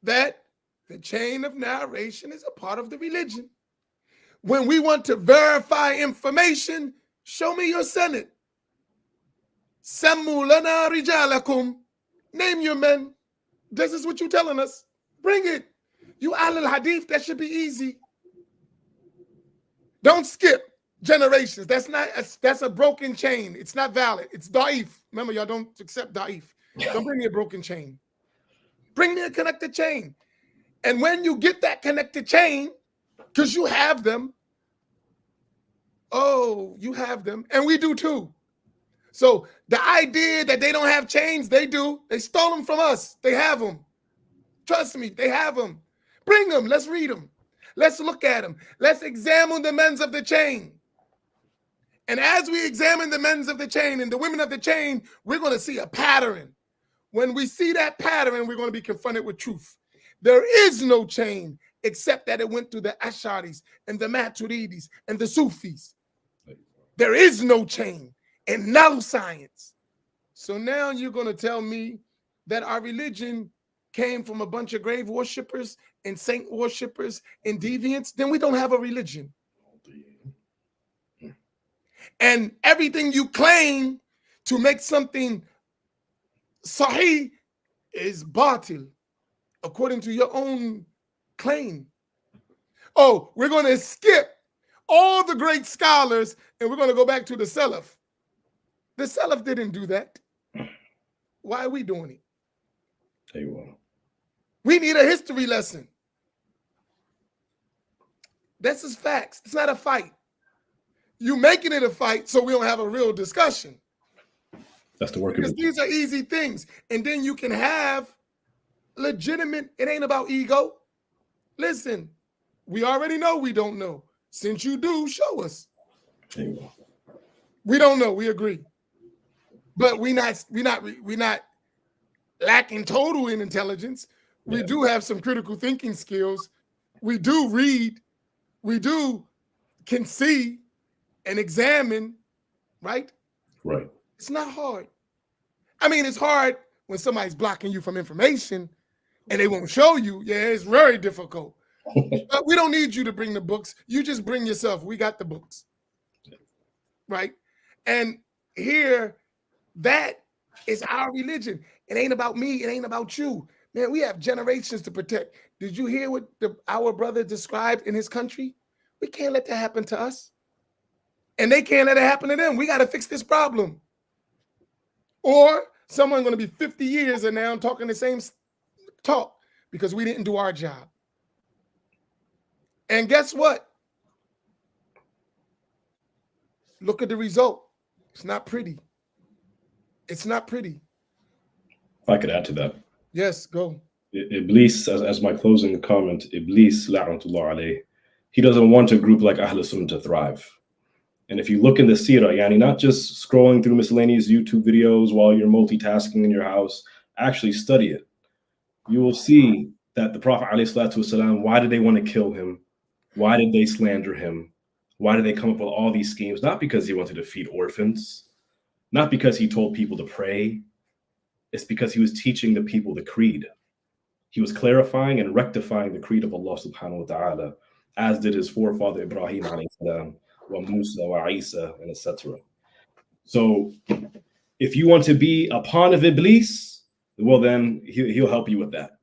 that the chain of narration is a part of the religion. When we want to verify information, show me your Senate. Sammu lana rijalakum. Name your men. This is what you're telling us. Bring it. You Ahlul Hadith, that should be easy. Don't skip generations. That's a broken chain. It's not valid. It's da'if. Remember, y'all don't accept da'if. Don't bring me a broken chain. Bring me a connected chain. And when you get that connected chain, because you have them, oh, you have them, and we do too. So the idea that they don't have chains, they do. They stole them from us. They have them. Trust me, they have them. Bring them. Let's read them. Let's look at them. Let's examine the men of the chain. And as we examine the men of the chain and the women of the chain, we're going to see a pattern. When we see that pattern, we're going to be confronted with truth. There is no chain except that it went through the Ash'aris and the Maturidis and the Sufis. There is no chain and no science. So now you're going to tell me that our religion came from a bunch of grave worshipers and saint worshipers and deviants? Then we don't have a religion. And everything you claim to make something sahih is batil, according to your own claim. Oh, we're going to skip all the great scholars and we're going to go back to the Salaf. The Salaf didn't do that. Why are we doing it? There you are. We need a history lesson. This is facts. It's not a fight. You making it a fight so we don't have a real discussion. That's the work because of it. These are easy things. And then you can have legitimate, it ain't about ego. Listen, we already know we don't know. Since you do, show us. There you are. We don't know, we agree. But we not lacking total in intelligence. We do have some critical thinking skills. We do read. We can see and examine, right? Right. It's not hard. I mean, it's hard when somebody's blocking you from information and they won't show you. Yeah, it's very difficult. But we don't need you to bring the books. You just bring yourself. We got the books. Right? And here, that is our religion. It ain't about me. It ain't about you. Man, we have generations to protect. Did you hear what our brother described in his country? We can't let that happen to us. And they can't let it happen to them. We got to fix this problem. Or someone's going to be 50 years and now talking the same talk because we didn't do our job. And guess what? Look at the result. It's not pretty. It's not pretty. If I could add to that, Yes, go. Iblis, as my closing comment, Iblis, la'natullah alayh, he doesn't want a group like Ahlus Sunnah to thrive. And if you look in the seerah, yani not just scrolling through miscellaneous YouTube videos while you're multitasking in your house, actually study it. You will see that the Prophet ﷺ, why did they want to kill him? Why did they slander him? Why did they come up with all these schemes? Not because he wanted to feed orphans, not because he told people to pray. It's because he was teaching the people the creed. He was clarifying and rectifying the creed of Allah subhanahu wa ta'ala, as did his forefather Ibrahim alayhi salam, wa Musa, wa Isa, and etc. So if you want to be a pawn of Iblis, well, then he'll help you with that.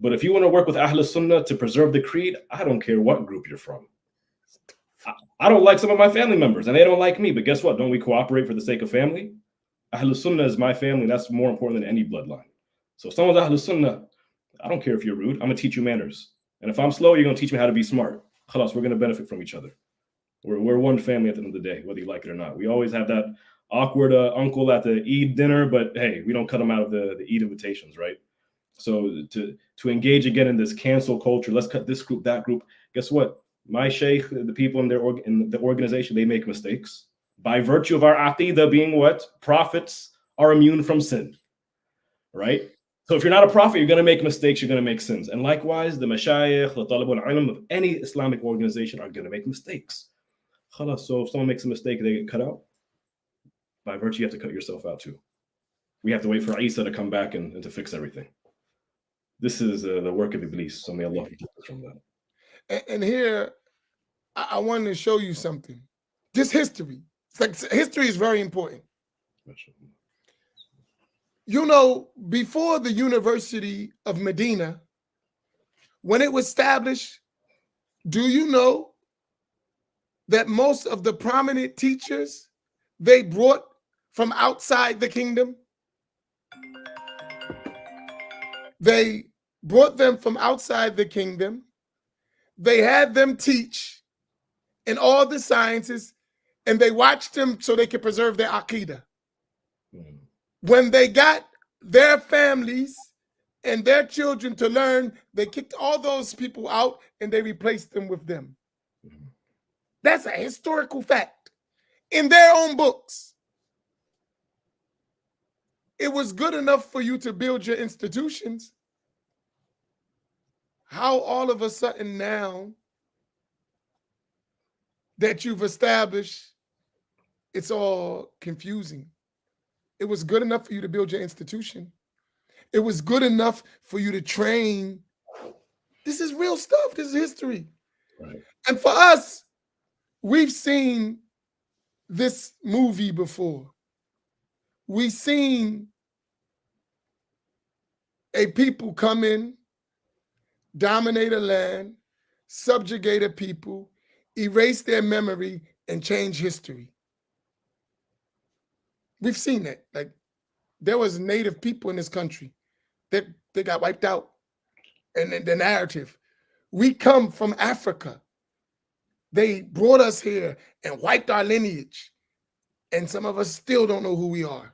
But if you want to work with Ahlus Sunnah to preserve the creed, I don't care what group you're from. I don't like some of my family members, and they don't like me. But guess what? Don't we cooperate for the sake of family? Ahlus Sunnah is my family. That's more important than any bloodline. So if someone's Ahlus Sunnah, I don't care if you're rude. I'm going to teach you manners. And if I'm slow, you're going to teach me how to be smart. Khalas, we're going to benefit from each other. We're one family at the end of the day, whether you like it or not. We always have that awkward uncle at the Eid dinner, but hey, we don't cut them out of the Eid invitations, right? So to engage again in this cancel culture, let's cut this group, that group. Guess what? My sheikh, the people in the organization, they make mistakes. By virtue of our aqidah being what? Prophets are immune from sin, right? So if you're not a prophet, you're going to make mistakes, you're going to make sins. And likewise, the mashayikh, the talib al-ilm of any Islamic organization are going to make mistakes. Khalas, so if someone makes a mistake, they get cut out. By virtue, you have to cut yourself out too. We have to wait for Isa to come back and to fix everything. This is the work of Iblis. So may Allah protect us from that. And here, I wanted to show you something. Just history. It's like history is very important. You know, before the University of Medina, when it was established, do you know that most of the prominent teachers they brought from outside the kingdom? They brought them from outside the kingdom. They had them teach in all the sciences, and they watched them so they could preserve their aqidah. When they got their families and their children to learn, they kicked all those people out and they replaced them with them. That's a historical fact in their own books. It was good enough for you to build your institutions. How all of a sudden now that you've established, it's all confusing. It was good enough for you to build your institution. It was good enough for you to train. This is real stuff. This is history. Right. And for us, we've seen this movie before. We've seen a people come in, dominate a land, subjugate a people, erase their memory, and change history. We've seen that. Like, there was native people in this country that they got wiped out. And the narrative, we come from Africa. They brought us here and wiped our lineage. And some of us still don't know who we are.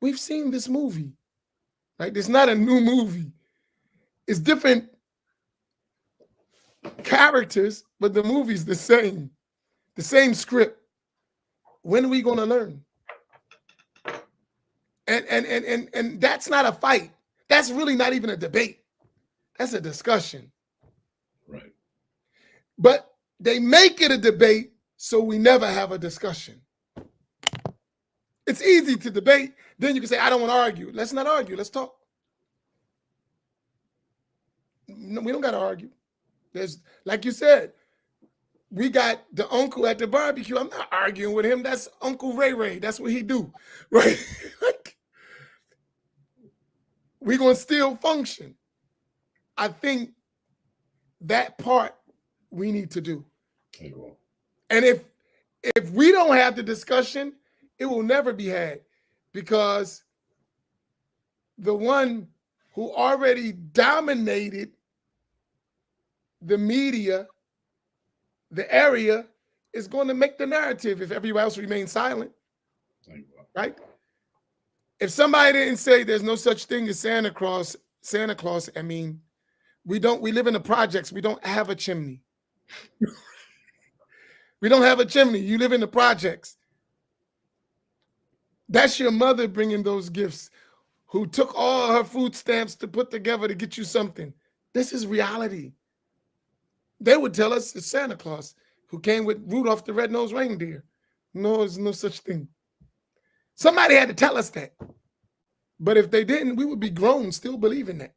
We've seen this movie. Like, it's not a new movie. It's different characters, but the movie's the same script. When are we going to learn? And that's not a fight. That's really not even a debate. That's a discussion. Right. But they make it a debate, so we never have a discussion. It's easy to debate. Then you can say, I don't want to argue. Let's not argue. Let's talk. No, we don't got to argue. There's, like you said, we got the uncle at the barbecue. I'm not arguing with him. That's Uncle Ray Ray. That's what he do, right? We're going to still function. I think that part we need to do. And if we don't have the discussion, it will never be had, because the one who already dominated the media, the area is going to make the narrative if everybody else remains silent, right? If somebody didn't say there's no such thing as Santa Claus, I mean, we live in the projects. We don't have a chimney. We don't have a chimney. You live in the projects. That's your mother bringing those gifts, who took all her food stamps to put together to get you something. This is reality. They would tell us it's Santa Claus who came with Rudolph the Red-Nosed Reindeer. No, there's no such thing. Somebody had to tell us that. But if they didn't, we would be grown still believing that.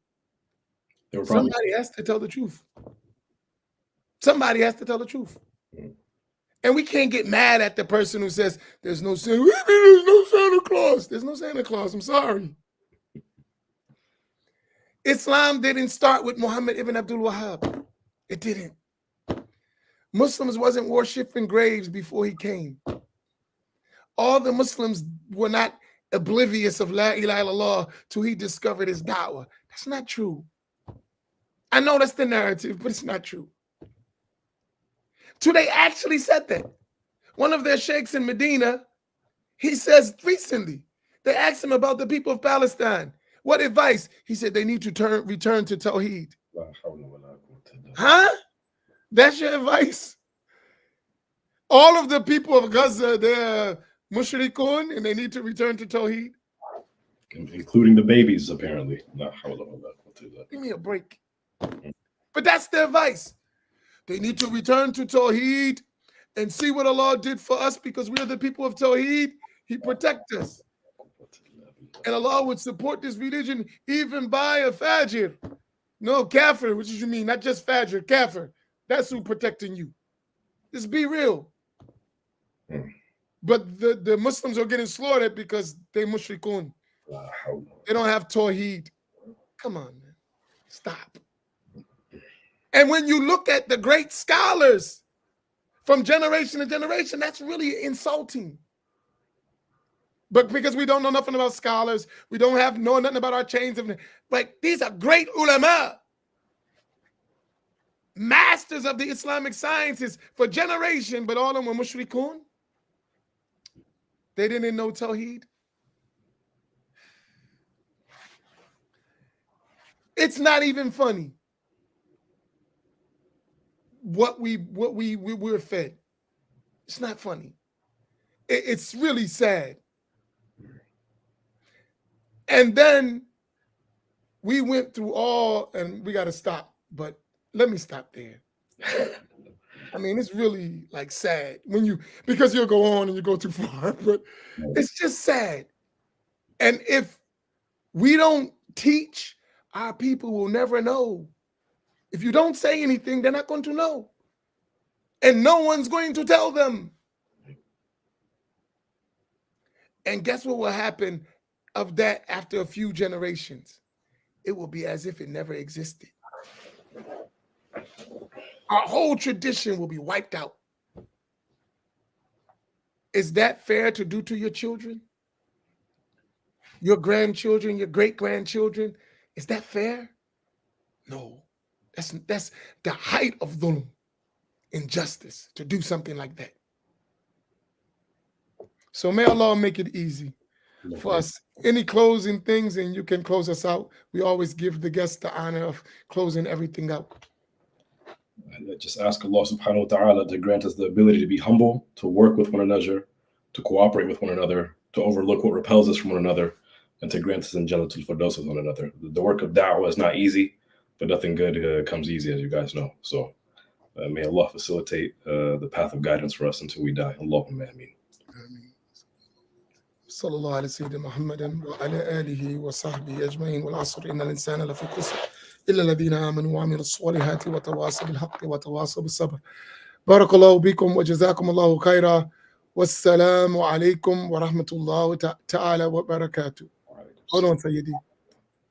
Somebody has to tell the truth. Somebody has to tell the truth. And we can't get mad at the person who says, there's no Santa Claus. There's no Santa Claus. I'm sorry. Islam didn't start with Muhammad ibn Abdul Wahhab. It didn't. Muslims wasn't worshiping graves before he came. All the Muslims were not oblivious of La ilaha illallah till he discovered his da'wah. That's not true. I know that's the narrative, but it's not true. So they actually said that. One of their sheikhs in Medina, he says recently, they asked him about the people of Palestine. What advice? He said they need to return to Tawheed. Huh? That's your advice? All of the people of Gaza, they're mushrikun and they need to return to Tawheed? Including the babies, apparently. Give me a break. But that's their advice. They need to return to Tawheed and see what Allah did for us, because we are the people of Tawheed. He protects us. And Allah would support this religion even by a fajr. No, kafir, which is you mean, not just fajr, kafir. That's who protecting you. Just be real. But the Muslims are getting slaughtered because they mushrikun. They don't have Tawheed. Come on, man. Stop. And when you look at the great scholars from generation to generation, that's really insulting. But because we don't know nothing about scholars, we don't know nothing about our chains of, like, these are great ulama, masters of the Islamic sciences for generation, but all of them were mushrikun. They didn't know Tawheed. It's not even funny what we're fed. It's not funny. It's really sad. And then we went through all, and we got to stop, but let me stop there. I mean, it's really like sad because you'll go on and you go too far, but it's just sad. And if we don't teach, our people will never know. If you don't say anything, they're not going to know. And no one's going to tell them. And guess what will happen of that after a few generations? It will be as if it never existed. Our whole tradition will be wiped out. Is that fair to do to your children? Your grandchildren, your great-grandchildren? Is that fair? No. That's the height of dhulm, injustice, to do something like that. So may Allah make it easy for us. Any closing things, and you can close us out. We always give the guests the honor of closing everything out. And just ask Allah subhanahu wa ta'ala to grant us the ability to be humble, to work with one another, to cooperate with one another, to overlook what repels us from one another, and to grant us in Jannatul Firdaus with one another. The work of da'wah is not easy, but nothing good comes easy, as you guys know. So may Allah facilitate the path of guidance for us until we die. Allahumma ameen. صلى الله على سيدنا محمد وعلى آله وصحبه أجمعين والعصر إن الإنسان لفي خسر إلا الذين آمنوا وعملوا الصالحات وتواصوا بالحق وتواصوا بالصبر. بارك الله بكم وجزاكم الله خيرا والسلام عليكم ورحمة الله تعالى وبركاته. Hold on, Sayyidi.